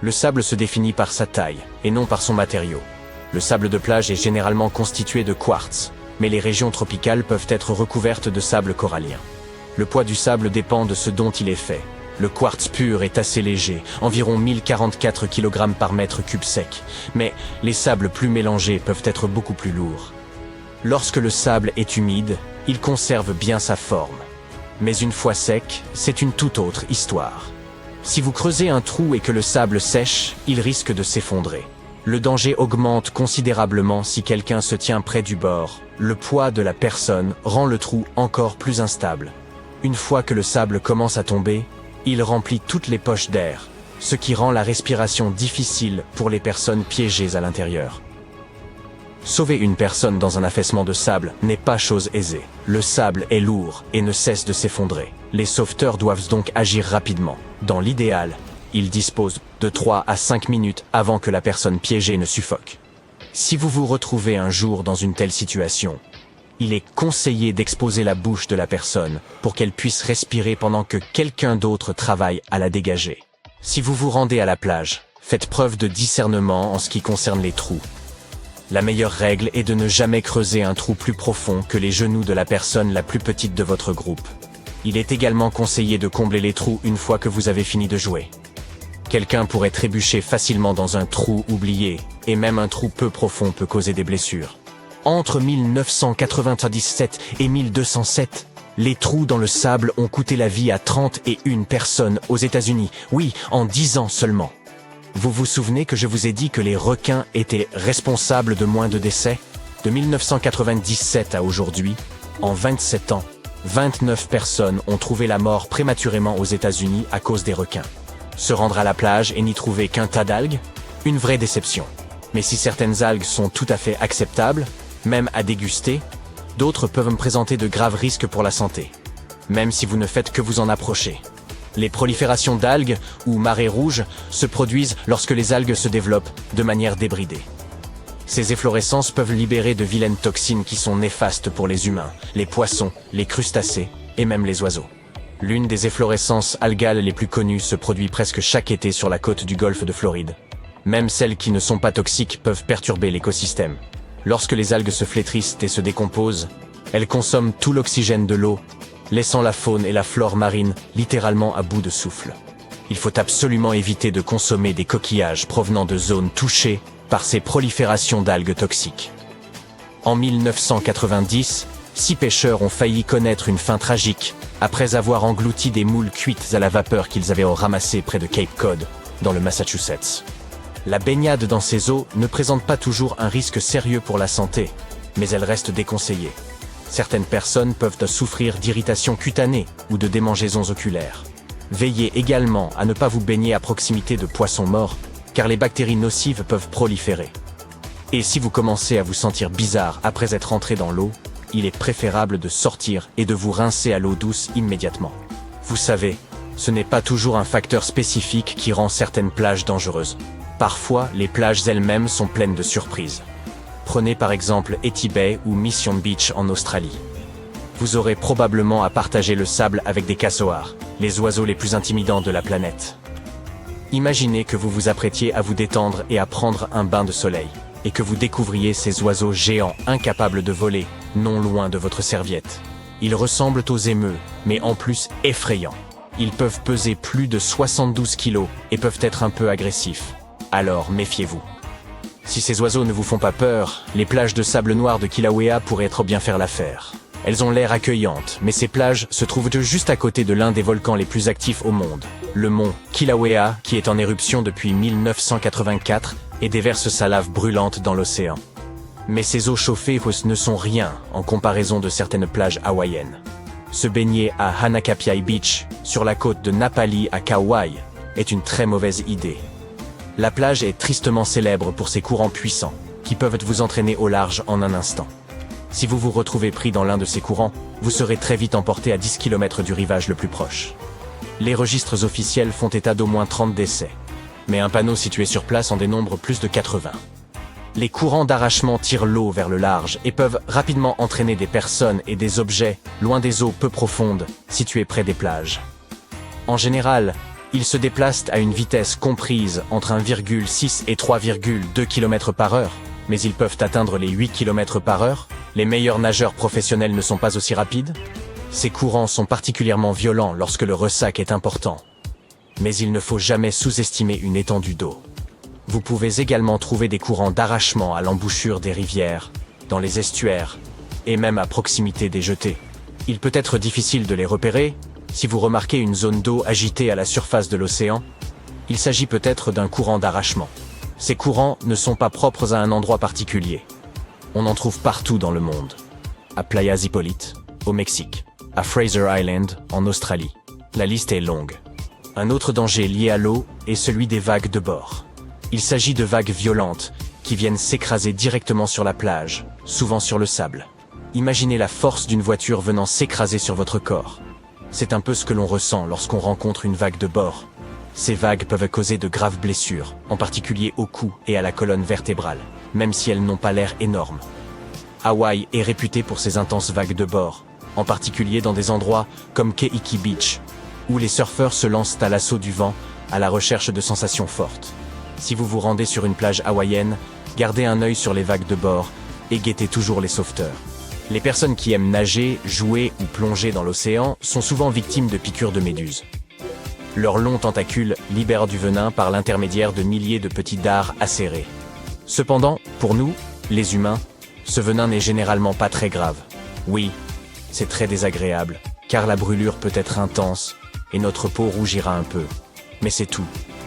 Le sable se définit par sa taille, et non par son matériau. Le sable de plage est généralement constitué de quartz, mais les régions tropicales peuvent être recouvertes de sable corallien. Le poids du sable dépend de ce dont il est fait. Le quartz pur est assez léger, environ 1044 kg par mètre cube sec, mais les sables plus mélangés peuvent être beaucoup plus lourds. Lorsque le sable est humide, il conserve bien sa forme. Mais une fois sec, c'est une toute autre histoire. Si vous creusez un trou et que le sable sèche, il risque de s'effondrer. Le danger augmente considérablement si quelqu'un se tient près du bord. Le poids de la personne rend le trou encore plus instable. Une fois que le sable commence à tomber, il remplit toutes les poches d'air, ce qui rend la respiration difficile pour les personnes piégées à l'intérieur. Sauver une personne dans un affaissement de sable n'est pas chose aisée. Le sable est lourd et ne cesse de s'effondrer. Les sauveteurs doivent donc agir rapidement. Dans l'idéal, ils disposent de 3 à 5 minutes avant que la personne piégée ne suffoque. Si vous vous retrouvez un jour dans une telle situation, il est conseillé d'exposer la bouche de la personne pour qu'elle puisse respirer pendant que quelqu'un d'autre travaille à la dégager. Si vous vous rendez à la plage, faites preuve de discernement en ce qui concerne les trous. La meilleure règle est de ne jamais creuser un trou plus profond que les genoux de la personne la plus petite de votre groupe. Il est également conseillé de combler les trous une fois que vous avez fini de jouer. Quelqu'un pourrait trébucher facilement dans un trou oublié, et même un trou peu profond peut causer des blessures. Entre 1997 et 1207, les trous dans le sable ont coûté la vie à 31 personnes aux États-Unis. Oui, en 10 ans seulement. Vous vous souvenez que je vous ai dit que les requins étaient responsables de moins de décès? De 1997 à aujourd'hui, en 27 ans, 29 personnes ont trouvé la mort prématurément aux États-Unis à cause des requins. Se rendre à la plage et n'y trouver qu'un tas d'algues? Une vraie déception. Mais si certaines algues sont tout à fait acceptables, même à déguster, d'autres peuvent me présenter de graves risques pour la santé, même si vous ne faites que vous en approcher. Les proliférations d'algues, ou marées rouges, se produisent lorsque les algues se développent de manière débridée. Ces efflorescences peuvent libérer de vilaines toxines qui sont néfastes pour les humains, les poissons, les crustacés et même les oiseaux. L'une des efflorescences algales les plus connues se produit presque chaque été sur la côte du golfe de Floride. Même celles qui ne sont pas toxiques peuvent perturber l'écosystème. Lorsque les algues se flétrissent et se décomposent, elles consomment tout l'oxygène de l'eau, laissant la faune et la flore marine littéralement à bout de souffle. Il faut absolument éviter de consommer des coquillages provenant de zones touchées par ces proliférations d'algues toxiques. En 1990, 6 pêcheurs ont failli connaître une fin tragique après avoir englouti des moules cuites à la vapeur qu'ils avaient ramassées près de Cape Cod, dans le Massachusetts. La baignade dans ces eaux ne présente pas toujours un risque sérieux pour la santé, mais elle reste déconseillée. Certaines personnes peuvent souffrir d'irritations cutanées ou de démangeaisons oculaires. Veillez également à ne pas vous baigner à proximité de poissons morts, car les bactéries nocives peuvent proliférer. Et si vous commencez à vous sentir bizarre après être entré dans l'eau, il est préférable de sortir et de vous rincer à l'eau douce immédiatement. Vous savez, ce n'est pas toujours un facteur spécifique qui rend certaines plages dangereuses. Parfois, les plages elles-mêmes sont pleines de surprises. Prenez par exemple Etty Bay ou Mission Beach en Australie. Vous aurez probablement à partager le sable avec des cassoars, les oiseaux les plus intimidants de la planète. Imaginez que vous vous apprêtiez à vous détendre et à prendre un bain de soleil, et que vous découvriez ces oiseaux géants incapables de voler, non loin de votre serviette. Ils ressemblent aux émeus, mais en plus effrayants. Ils peuvent peser plus de 72 kilos et peuvent être un peu agressifs. Alors méfiez-vous. Si ces oiseaux ne vous font pas peur, les plages de sable noir de Kilauea pourraient trop bien faire l'affaire. Elles ont l'air accueillantes, mais ces plages se trouvent juste à côté de l'un des volcans les plus actifs au monde, le mont Kilauea, qui est en éruption depuis 1984 et déverse sa lave brûlante dans l'océan. Mais ces eaux chauffées ne sont rien en comparaison de certaines plages hawaïennes. Se baigner à Hanakapiai Beach, sur la côte de Napali à Kauai, est une très mauvaise idée. La plage est tristement célèbre pour ses courants puissants, qui peuvent vous entraîner au large en un instant. Si vous vous retrouvez pris dans l'un de ces courants, vous serez très vite emporté à 10 km du rivage le plus proche. Les registres officiels font état d'au moins 30 décès, mais un panneau situé sur place en dénombre plus de 80. Les courants d'arrachement tirent l'eau vers le large et peuvent rapidement entraîner des personnes et des objets loin des eaux peu profondes, situées près des plages. En général, ils se déplacent à une vitesse comprise entre 1,6 et 3,2 km par heure, mais ils peuvent atteindre les 8 km par heure. Les meilleurs nageurs professionnels ne sont pas aussi rapides. Ces courants sont particulièrement violents lorsque le ressac est important. Mais il ne faut jamais sous-estimer une étendue d'eau. Vous pouvez également trouver des courants d'arrachement à l'embouchure des rivières, dans les estuaires, et même à proximité des jetées. Il peut être difficile de les repérer. Si vous remarquez une zone d'eau agitée à la surface de l'océan, il s'agit peut-être d'un courant d'arrachement. Ces courants ne sont pas propres à un endroit particulier. On en trouve partout dans le monde. À Playa Zipolite, au Mexique, à Fraser Island, en Australie. La liste est longue. Un autre danger lié à l'eau est celui des vagues de bord. Il s'agit de vagues violentes qui viennent s'écraser directement sur la plage, souvent sur le sable. Imaginez la force d'une voiture venant s'écraser sur votre corps. C'est un peu ce que l'on ressent lorsqu'on rencontre une vague de bord. Ces vagues peuvent causer de graves blessures, en particulier au cou et à la colonne vertébrale, même si elles n'ont pas l'air énormes. Hawaï est réputé pour ses intenses vagues de bord, en particulier dans des endroits comme Keiki Beach, où les surfeurs se lancent à l'assaut du vent à la recherche de sensations fortes. Si vous vous rendez sur une plage hawaïenne, Gardez un œil sur les vagues de bord et guettez toujours les sauveteurs. Les personnes qui aiment nager, jouer ou plonger dans l'océan sont souvent victimes de piqûres de méduses. Leurs longs tentacules libèrent du venin par l'intermédiaire de milliers de petits dards acérés. Cependant, pour nous, les humains, ce venin n'est généralement pas très grave. Oui, c'est très désagréable, car la brûlure peut être intense et notre peau rougira un peu. Mais c'est tout.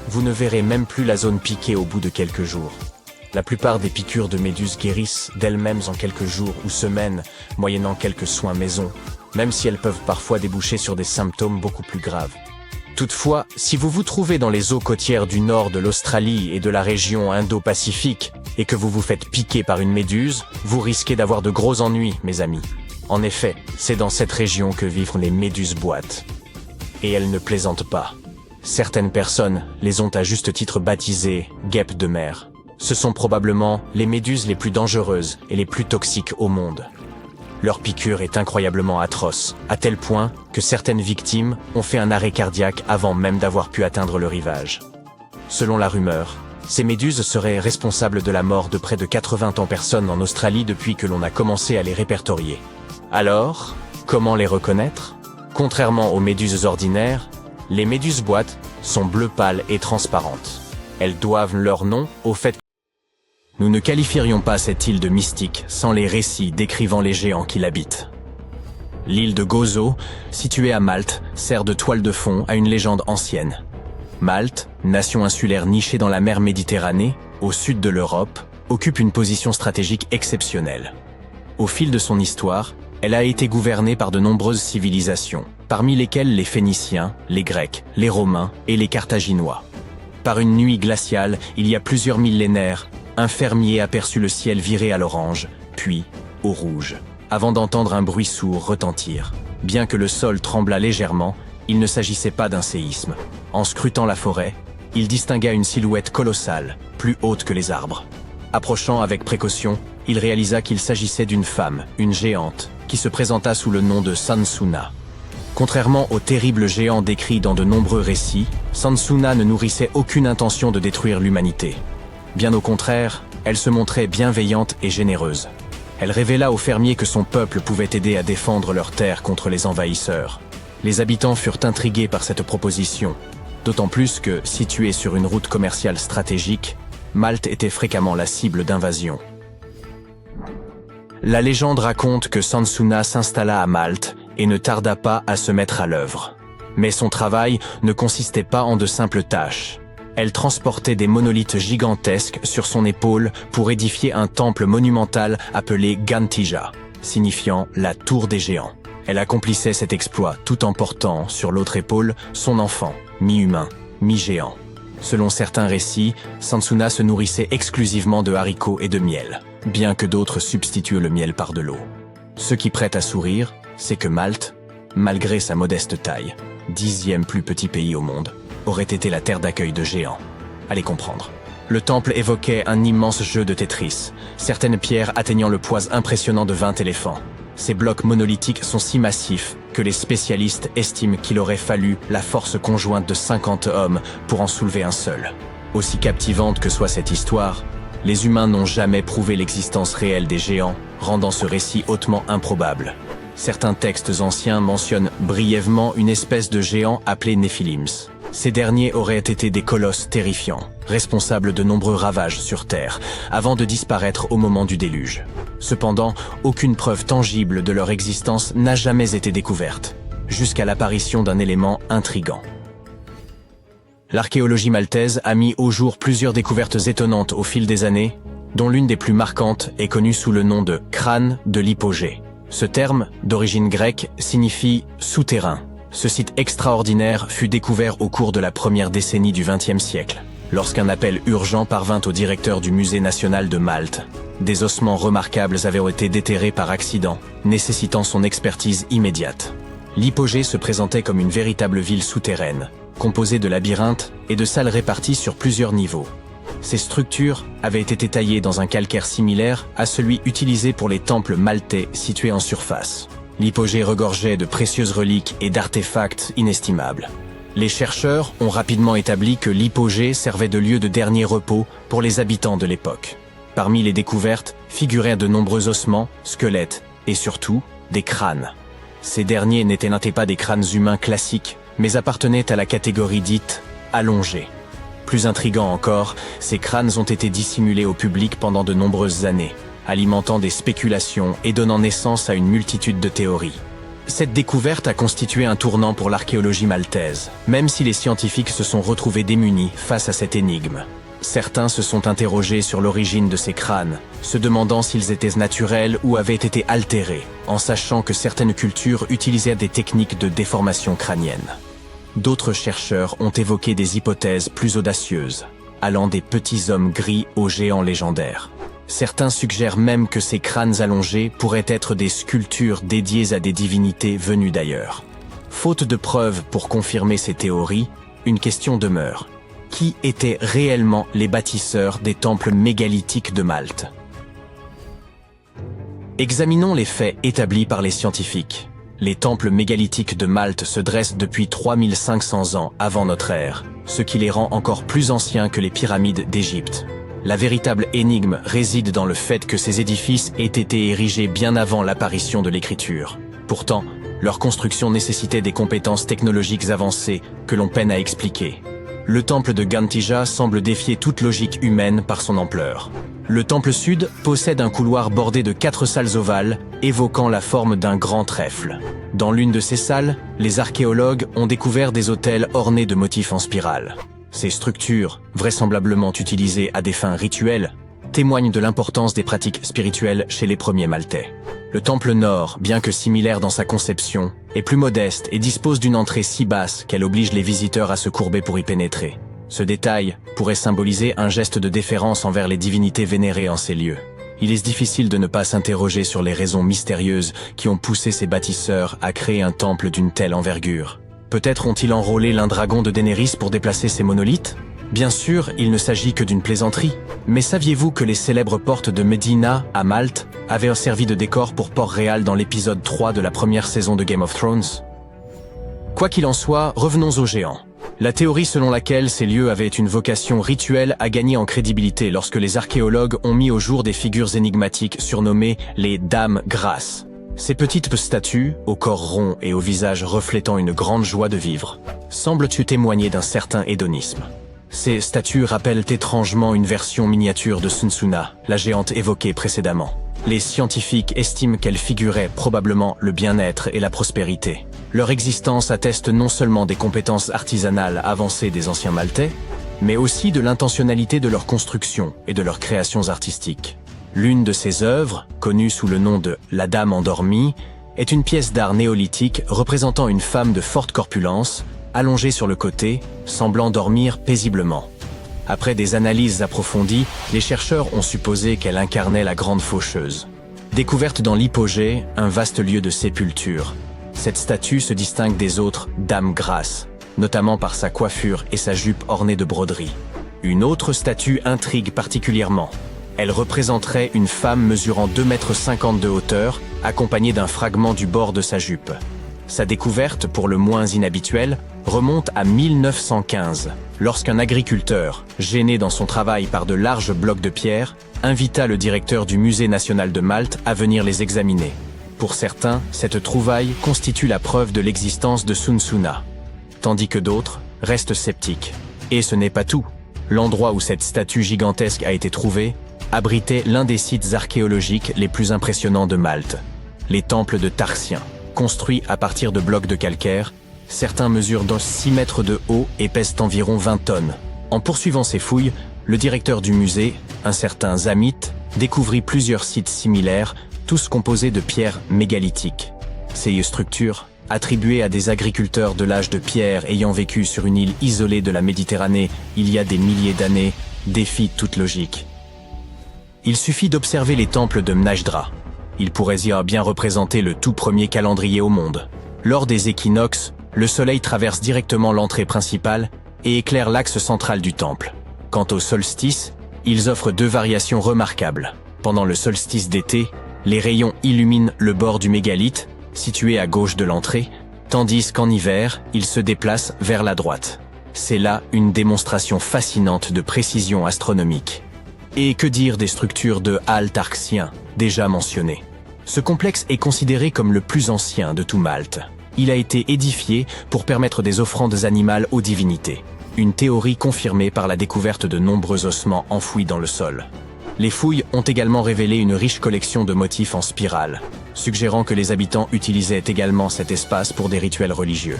Vous ne verrez même plus la zone piquée au bout de quelques jours. La plupart des piqûres de méduses guérissent d'elles-mêmes en quelques jours ou semaines, moyennant quelques soins maison, même si elles peuvent parfois déboucher sur des symptômes beaucoup plus graves. Toutefois, si vous vous trouvez dans les eaux côtières du nord de l'Australie et de la région Indo-Pacifique et que vous vous faites piquer par une méduse, vous risquez d'avoir de gros ennuis, mes amis. En effet, c'est dans cette région que vivent les méduses boîtes. Et elles ne plaisantent pas. Certaines personnes les ont à juste titre baptisées guêpes de mer. Ce sont probablement les méduses les plus dangereuses et les plus toxiques au monde. Leur piqûre est incroyablement atroce, à tel point que certaines victimes ont fait un arrêt cardiaque avant même d'avoir pu atteindre le rivage. Selon la rumeur, ces méduses seraient responsables de la mort de près de 80 personnes en Australie depuis que l'on a commencé à les répertorier. Alors, comment les reconnaître? Contrairement aux méduses ordinaires, les méduses boîtes sont bleu pâle et transparentes. Elles doivent leur nom au fait que nous ne qualifierions pas cette île de mystique sans les récits décrivant les géants qui l'habitent. L'île de Gozo, située à Malte, sert de toile de fond à une légende ancienne. Malte, nation insulaire nichée dans la mer Méditerranée, au sud de l'Europe, occupe une position stratégique exceptionnelle. Au fil de son histoire, elle a été gouvernée par de nombreuses civilisations, parmi lesquelles les Phéniciens, les Grecs, les Romains et les Carthaginois. Par une nuit glaciale, il y a plusieurs millénaires, un fermier aperçut le ciel virer à l'orange, puis au rouge, avant d'entendre un bruit sourd retentir. Bien que le sol tremblât légèrement, il ne s'agissait pas d'un séisme. En scrutant la forêt, il distingua une silhouette colossale, plus haute que les arbres. Approchant avec précaution, il réalisa qu'il s'agissait d'une femme, une géante, qui se présenta sous le nom de Sansuna. Contrairement aux terribles géants décrits dans de nombreux récits, Sansuna ne nourrissait aucune intention de détruire l'humanité. Bien au contraire, elle se montrait bienveillante et généreuse. Elle révéla aux fermiers que son peuple pouvait aider à défendre leurs terres contre les envahisseurs. Les habitants furent intrigués par cette proposition, d'autant plus que, située sur une route commerciale stratégique, Malte était fréquemment la cible d'invasions. La légende raconte que Sansuna s'installa à Malte et ne tarda pas à se mettre à l'œuvre. Mais son travail ne consistait pas en de simples tâches. Elle transportait des monolithes gigantesques sur son épaule pour édifier un temple monumental appelé Gantija, signifiant la tour des géants. Elle accomplissait cet exploit tout en portant sur l'autre épaule son enfant, mi-humain, mi-géant. Selon certains récits, Sansuna se nourrissait exclusivement de haricots et de miel, bien que d'autres substituent le miel par de l'eau. Ce qui prête à sourire, c'est que Malte, malgré sa modeste taille, 10e plus petit pays au monde, aurait été la terre d'accueil de géants. Allez comprendre. Le temple évoquait un immense jeu de Tetris, certaines pierres atteignant le poids impressionnant de 20 éléphants. Ces blocs monolithiques sont si massifs que les spécialistes estiment qu'il aurait fallu la force conjointe de 50 hommes pour en soulever un seul. Aussi captivante que soit cette histoire, les humains n'ont jamais prouvé l'existence réelle des géants, rendant ce récit hautement improbable. Certains textes anciens mentionnent brièvement une espèce de géant appelé Néphilims. Ces derniers auraient été des colosses terrifiants, responsables de nombreux ravages sur Terre, avant de disparaître au moment du déluge. Cependant, aucune preuve tangible de leur existence n'a jamais été découverte, jusqu'à l'apparition d'un élément intrigant. L'archéologie maltaise a mis au jour plusieurs découvertes étonnantes au fil des années, dont l'une des plus marquantes est connue sous le nom de crâne de l'hypogée. Ce terme, d'origine grecque, signifie « souterrain ». Ce site extraordinaire fut découvert au cours de la première décennie du XXe siècle, lorsqu'un appel urgent parvint au directeur du Musée national de Malte. Des ossements remarquables avaient été déterrés par accident, nécessitant son expertise immédiate. L'hypogée se présentait comme une véritable ville souterraine, composée de labyrinthes et de salles réparties sur plusieurs niveaux. Ces structures avaient été taillées dans un calcaire similaire à celui utilisé pour les temples maltais situés en surface. L'hypogée regorgeait de précieuses reliques et d'artefacts inestimables. Les chercheurs ont rapidement établi que l'hypogée servait de lieu de dernier repos pour les habitants de l'époque. Parmi les découvertes figuraient de nombreux ossements, squelettes et surtout des crânes. Ces derniers n'étaient pas des crânes humains classiques, mais appartenaient à la catégorie dite allongée. Plus intriguant encore, ces crânes ont été dissimulés au public pendant de nombreuses années, alimentant des spéculations et donnant naissance à une multitude de théories. Cette découverte a constitué un tournant pour l'archéologie maltaise, même si les scientifiques se sont retrouvés démunis face à cette énigme. Certains se sont interrogés sur l'origine de ces crânes, se demandant s'ils étaient naturels ou avaient été altérés, en sachant que certaines cultures utilisaient des techniques de déformation crânienne. D'autres chercheurs ont évoqué des hypothèses plus audacieuses, allant des petits hommes gris aux géants légendaires. Certains suggèrent même que ces crânes allongés pourraient être des sculptures dédiées à des divinités venues d'ailleurs. Faute de preuves pour confirmer ces théories, une question demeure. Qui étaient réellement les bâtisseurs des temples mégalithiques de Malte? Examinons les faits établis par les scientifiques. Les temples mégalithiques de Malte se dressent depuis 3500 ans avant notre ère, ce qui les rend encore plus anciens que les pyramides d'Égypte. La véritable énigme réside dans le fait que ces édifices aient été érigés bien avant l'apparition de l'écriture. Pourtant, leur construction nécessitait des compétences technologiques avancées que l'on peine à expliquer. Le temple de Gantija semble défier toute logique humaine par son ampleur. Le temple sud possède un couloir bordé de 4 salles ovales, évoquant la forme d'un grand trèfle. Dans l'une de ces salles, les archéologues ont découvert des autels ornés de motifs en spirale. Ces structures, vraisemblablement utilisées à des fins rituelles, témoignent de l'importance des pratiques spirituelles chez les premiers Maltais. Le temple nord, bien que similaire dans sa conception, est plus modeste et dispose d'une entrée si basse qu'elle oblige les visiteurs à se courber pour y pénétrer. Ce détail pourrait symboliser un geste de déférence envers les divinités vénérées en ces lieux. Il est difficile de ne pas s'interroger sur les raisons mystérieuses qui ont poussé ces bâtisseurs à créer un temple d'une telle envergure. Peut-être ont-ils enrôlé l'un dragon de Daenerys pour déplacer ces monolithes? Bien sûr, il ne s'agit que d'une plaisanterie. Mais saviez-vous que les célèbres portes de Medina, à Malte, avaient servi de décor pour Port-Réal dans l'épisode 3 de la première saison de Game of Thrones? Quoi qu'il en soit, revenons aux géants. La théorie selon laquelle ces lieux avaient une vocation rituelle a gagné en crédibilité lorsque les archéologues ont mis au jour des figures énigmatiques surnommées les Dames Grasses. Ces petites statues, au corps rond et au visage reflétant une grande joie de vivre, semblent témoigner d'un certain hédonisme. Ces statues rappellent étrangement une version miniature de Sunsuna, la géante évoquée précédemment. Les scientifiques estiment qu'elles figuraient probablement le bien-être et la prospérité. Leur existence atteste non seulement des compétences artisanales avancées des anciens Maltais, mais aussi de l'intentionnalité de leur construction et de leurs créations artistiques. L'une de ces œuvres, connue sous le nom de « La Dame endormie », est une pièce d'art néolithique représentant une femme de forte corpulence, allongée sur le côté, semblant dormir paisiblement. Après des analyses approfondies, les chercheurs ont supposé qu'elle incarnait la grande faucheuse. Découverte dans l'hypogée, un vaste lieu de sépulture, cette statue se distingue des autres dames grasses, notamment par sa coiffure et sa jupe ornée de broderies. Une autre statue intrigue particulièrement. Elle représenterait une femme mesurant 2,50 m de hauteur, accompagnée d'un fragment du bord de sa jupe. Sa découverte, pour le moins inhabituelle, remonte à 1915, lorsqu'un agriculteur, gêné dans son travail par de larges blocs de pierre, invita le directeur du Musée national de Malte à venir les examiner. Pour certains, cette trouvaille constitue la preuve de l'existence de Sunsuna, tandis que d'autres restent sceptiques. Et ce n'est pas tout. L'endroit où cette statue gigantesque a été trouvée abritait l'un des sites archéologiques les plus impressionnants de Malte, les temples de Tarsien. Construits à partir de blocs de calcaire, certains mesurent dans 6 mètres de haut et pèsent environ 20 tonnes. En poursuivant ces fouilles, le directeur du musée, un certain Zamit, découvrit plusieurs sites similaires, tous composés de pierres mégalithiques. Ces structures, attribuées à des agriculteurs de l'âge de pierre ayant vécu sur une île isolée de la Méditerranée il y a des milliers d'années, défient toute logique. Il suffit d'observer les temples de Mnajdra. Il pourrait y bien représenter le tout premier calendrier au monde. Lors des équinoxes, le soleil traverse directement l'entrée principale et éclaire l'axe central du temple. Quant au solstice, ils offrent 2 variations remarquables. Pendant le solstice d'été, les rayons illuminent le bord du mégalithe, situé à gauche de l'entrée, tandis qu'en hiver, ils se déplacent vers la droite. C'est là une démonstration fascinante de précision astronomique. Et que dire des structures de Al-Tarxien, déjà mentionnées? Ce complexe est considéré comme le plus ancien de tout Malte. Il a été édifié pour permettre des offrandes animales aux divinités. Une théorie confirmée par la découverte de nombreux ossements enfouis dans le sol. Les fouilles ont également révélé une riche collection de motifs en spirale, suggérant que les habitants utilisaient également cet espace pour des rituels religieux.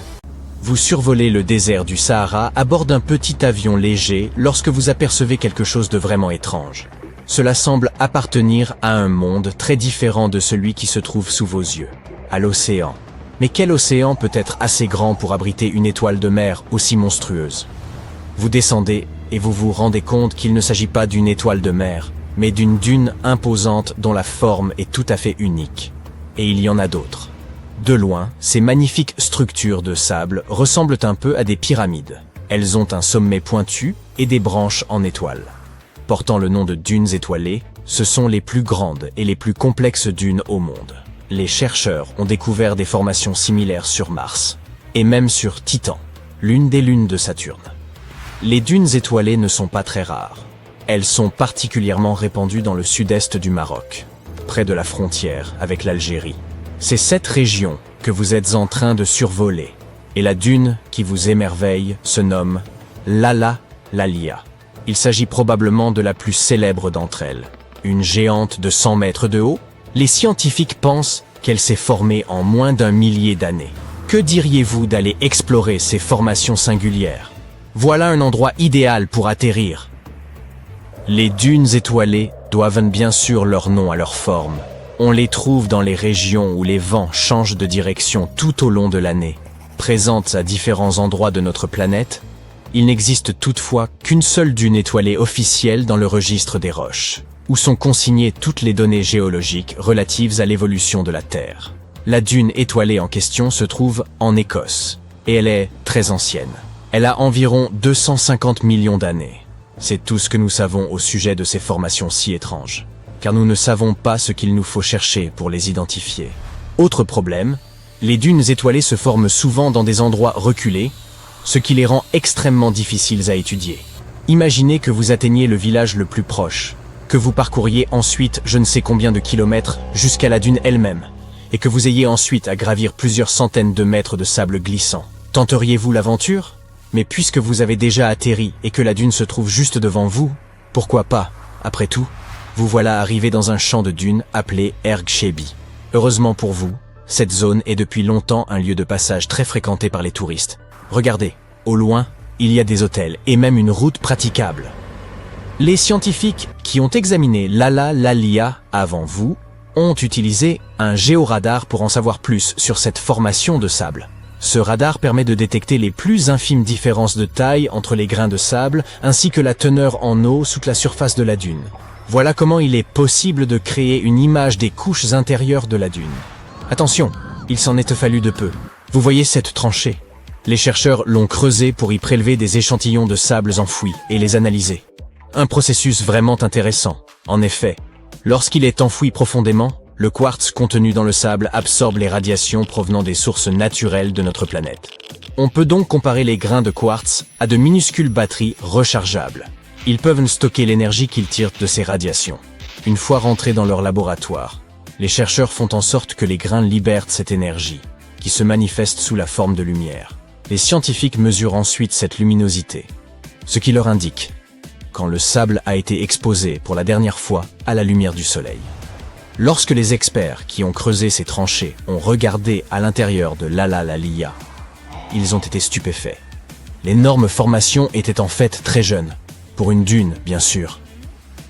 Vous survolez le désert du Sahara à bord d'un petit avion léger lorsque vous apercevez quelque chose de vraiment étrange. Cela semble appartenir à un monde très différent de celui qui se trouve sous vos yeux, à l'océan. Mais quel océan peut être assez grand pour abriter une étoile de mer aussi monstrueuse? Vous descendez et vous vous rendez compte qu'il ne s'agit pas d'une étoile de mer, mais d'une dune imposante dont la forme est tout à fait unique. Et il y en a d'autres. De loin, ces magnifiques structures de sable ressemblent un peu à des pyramides. Elles ont un sommet pointu et des branches en étoile. Portant le nom de dunes étoilées, ce sont les plus grandes et les plus complexes dunes au monde. Les chercheurs ont découvert des formations similaires sur Mars, et même sur Titan, l'une des lunes de Saturne. Les dunes étoilées ne sont pas très rares. Elles sont particulièrement répandues dans le sud-est du Maroc, près de la frontière avec l'Algérie. C'est cette région que vous êtes en train de survoler, et la dune qui vous émerveille se nomme Lala Lalia. Il s'agit probablement de la plus célèbre d'entre elles. Une géante de 100 mètres de haut, les scientifiques pensent qu'elle s'est formée en moins d'1 millier d'années. Que diriez-vous d'aller explorer ces formations singulières? Voilà un endroit idéal pour atterrir. Les dunes étoilées doivent bien sûr leur nom à leur forme. On les trouve dans les régions où les vents changent de direction tout au long de l'année. Présentes à différents endroits de notre planète, il n'existe toutefois qu'une seule dune étoilée officielle dans le registre des roches, où sont consignées toutes les données géologiques relatives à l'évolution de la Terre. La dune étoilée en question se trouve en Écosse, et elle est très ancienne. Elle a environ 250 millions d'années. C'est tout ce que nous savons au sujet de ces formations si étranges, car nous ne savons pas ce qu'il nous faut chercher pour les identifier. Autre problème, les dunes étoilées se forment souvent dans des endroits reculés, ce qui les rend extrêmement difficiles à étudier. Imaginez que vous atteigniez le village le plus proche, que vous parcouriez ensuite je ne sais combien de kilomètres jusqu'à la dune elle-même, et que vous ayez ensuite à gravir plusieurs centaines de mètres de sable glissant. Tenteriez-vous l'aventure? Mais puisque vous avez déjà atterri et que la dune se trouve juste devant vous, pourquoi pas? Après tout, vous voilà arrivé dans un champ de dunes appelé Erg Shebi. Heureusement pour vous, cette zone est depuis longtemps un lieu de passage très fréquenté par les touristes. Regardez, au loin, il y a des hôtels et même une route praticable. Les scientifiques qui ont examiné Lala Lalia avant vous ont utilisé un géoradar pour en savoir plus sur cette formation de sable. Ce radar permet de détecter les plus infimes différences de taille entre les grains de sable ainsi que la teneur en eau sous la surface de la dune. Voilà comment il est possible de créer une image des couches intérieures de la dune. Attention, il s'en est fallu de peu. Vous voyez cette tranchée? Les chercheurs l'ont creusée pour y prélever des échantillons de sables enfouis et les analyser. Un processus vraiment intéressant. En effet, lorsqu'il est enfoui profondément, le quartz contenu dans le sable absorbe les radiations provenant des sources naturelles de notre planète. On peut donc comparer les grains de quartz à de minuscules batteries rechargeables. Ils peuvent stocker l'énergie qu'ils tirent de ces radiations. Une fois rentrés dans leur laboratoire, les chercheurs font en sorte que les grains libèrent cette énergie, qui se manifeste sous la forme de lumière. Les scientifiques mesurent ensuite cette luminosité, ce qui leur indique quand le sable a été exposé pour la dernière fois à la lumière du soleil. Lorsque les experts qui ont creusé ces tranchées ont regardé à l'intérieur de Lala Lalia, ils ont été stupéfaits. L'énorme formation était en fait très jeune, pour une dune bien sûr.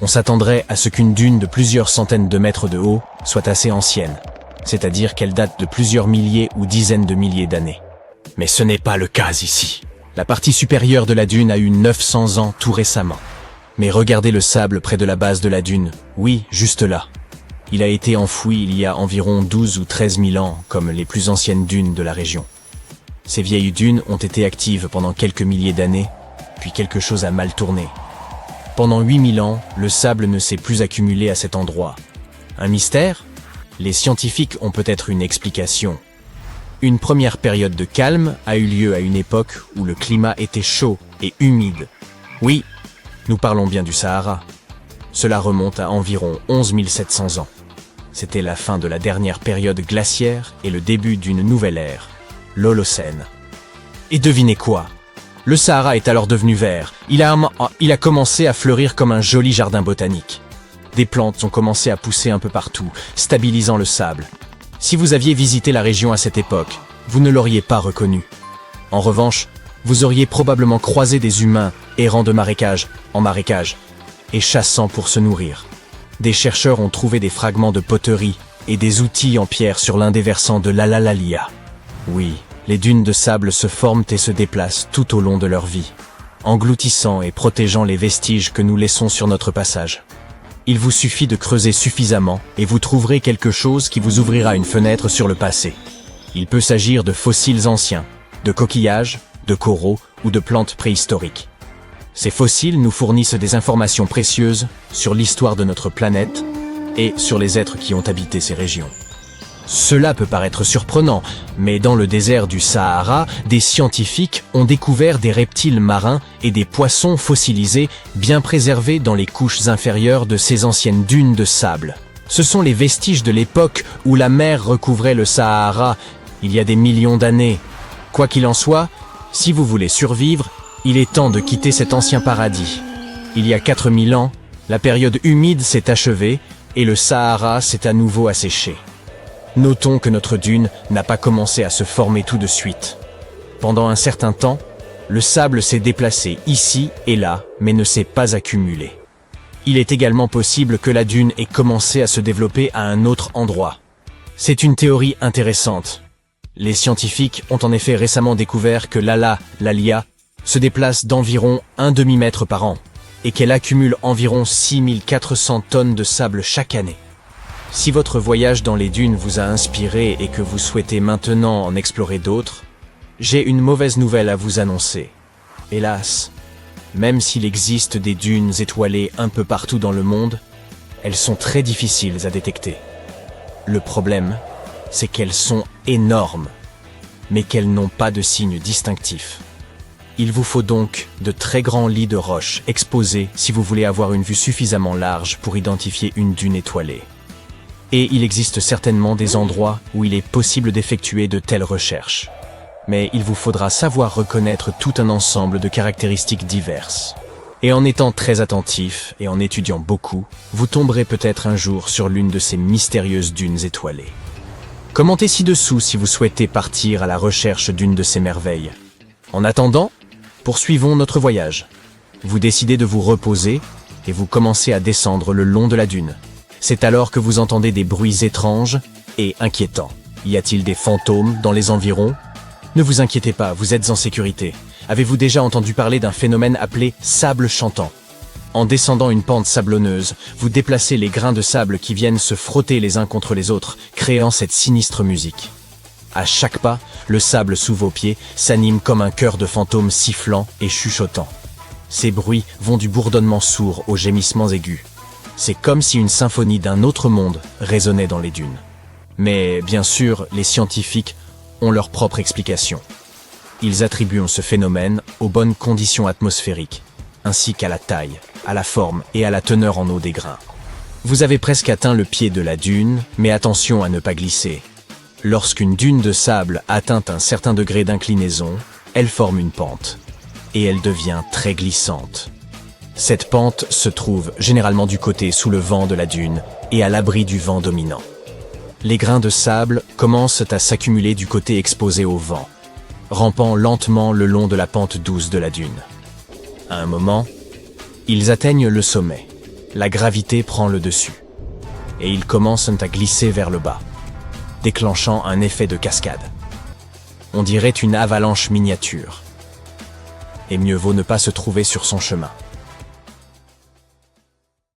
On s'attendrait à ce qu'une dune de plusieurs centaines de mètres de haut soit assez ancienne, c'est-à-dire qu'elle date de plusieurs milliers ou dizaines de milliers d'années. Mais ce n'est pas le cas ici. La partie supérieure de la dune a eu 900 ans tout récemment. Mais regardez le sable près de la base de la dune, oui, juste là. Il a été enfoui il y a environ 12 ou 13 000 ans, comme les plus anciennes dunes de la région. Ces vieilles dunes ont été actives pendant quelques milliers d'années, puis quelque chose a mal tourné. Pendant 8000 ans, le sable ne s'est plus accumulé à cet endroit. Un mystère? Les scientifiques ont peut-être une explication. Une première période de calme a eu lieu à une époque où le climat était chaud et humide. Oui, nous parlons bien du Sahara. Cela remonte à environ 11 700 ans. C'était la fin de la dernière période glaciaire et le début d'une nouvelle ère, l'Holocène. Et devinez quoi? Le Sahara est alors devenu vert. Il a commencé à fleurir comme un joli jardin botanique. Des plantes ont commencé à pousser un peu partout, stabilisant le sable. Si vous aviez visité la région à cette époque, vous ne l'auriez pas reconnu. En revanche, vous auriez probablement croisé des humains errant de marécage en marécage et chassant pour se nourrir. Des chercheurs ont trouvé des fragments de poterie et des outils en pierre sur l'un des versants de l'Alalalia. Oui, les dunes de sable se forment et se déplacent tout au long de leur vie, engloutissant et protégeant les vestiges que nous laissons sur notre passage. Il vous suffit de creuser suffisamment et vous trouverez quelque chose qui vous ouvrira une fenêtre sur le passé. Il peut s'agir de fossiles anciens, de coquillages, de coraux ou de plantes préhistoriques. Ces fossiles nous fournissent des informations précieuses sur l'histoire de notre planète et sur les êtres qui ont habité ces régions. Cela peut paraître surprenant, mais dans le désert du Sahara, des scientifiques ont découvert des reptiles marins et des poissons fossilisés bien préservés dans les couches inférieures de ces anciennes dunes de sable. Ce sont les vestiges de l'époque où la mer recouvrait le Sahara il y a des millions d'années. Quoi qu'il en soit, si vous voulez survivre, il est temps de quitter cet ancien paradis. Il y a 4000 ans, la période humide s'est achevée et le Sahara s'est à nouveau asséché. Notons que notre dune n'a pas commencé à se former tout de suite. Pendant un certain temps, le sable s'est déplacé ici et là, mais ne s'est pas accumulé. Il est également possible que la dune ait commencé à se développer à un autre endroit. C'est une théorie intéressante. Les scientifiques ont en effet récemment découvert que l'Alalalia se déplace d'environ un demi-mètre par an et qu'elle accumule environ 6400 tonnes de sable chaque année. Si votre voyage dans les dunes vous a inspiré et que vous souhaitez maintenant en explorer d'autres, j'ai une mauvaise nouvelle à vous annoncer. Hélas, même s'il existe des dunes étoilées un peu partout dans le monde, elles sont très difficiles à détecter. Le problème, c'est qu'elles sont énormes, mais qu'elles n'ont pas de signes distinctifs. Il vous faut donc de très grands lits de roches exposés si vous voulez avoir une vue suffisamment large pour identifier une dune étoilée. Et il existe certainement des endroits où il est possible d'effectuer de telles recherches. Mais il vous faudra savoir reconnaître tout un ensemble de caractéristiques diverses. Et en étant très attentif et en étudiant beaucoup, vous tomberez peut-être un jour sur l'une de ces mystérieuses dunes étoilées. Commentez ci-dessous si vous souhaitez partir à la recherche d'une de ces merveilles. En attendant, poursuivons notre voyage. Vous décidez de vous reposer et vous commencez à descendre le long de la dune. C'est alors que vous entendez des bruits étranges et inquiétants. Y a-t-il des fantômes dans les environs? Ne vous inquiétez pas, vous êtes en sécurité. Avez-vous déjà entendu parler d'un phénomène appelé sable chantant? En descendant une pente sablonneuse, vous déplacez les grains de sable qui viennent se frotter les uns contre les autres, créant cette sinistre musique. À chaque pas, le sable sous vos pieds s'anime comme un chœur de fantômes sifflant et chuchotant. Ces bruits vont du bourdonnement sourd aux gémissements aigus. C'est comme si une symphonie d'un autre monde résonnait dans les dunes. Mais bien sûr, les scientifiques ont leur propre explication. Ils attribuent ce phénomène aux bonnes conditions atmosphériques, ainsi qu'à la taille, à la forme et à la teneur en eau des grains. Vous avez presque atteint le pied de la dune, mais attention à ne pas glisser. Lorsqu'une dune de sable atteint un certain degré d'inclinaison, elle forme une pente, et elle devient très glissante. Cette pente se trouve généralement du côté sous le vent de la dune et à l'abri du vent dominant. Les grains de sable commencent à s'accumuler du côté exposé au vent, rampant lentement le long de la pente douce de la dune. À un moment, ils atteignent le sommet. La gravité prend le dessus, et ils commencent à glisser vers le bas, déclenchant un effet de cascade. On dirait une avalanche miniature. Et mieux vaut ne pas se trouver sur son chemin.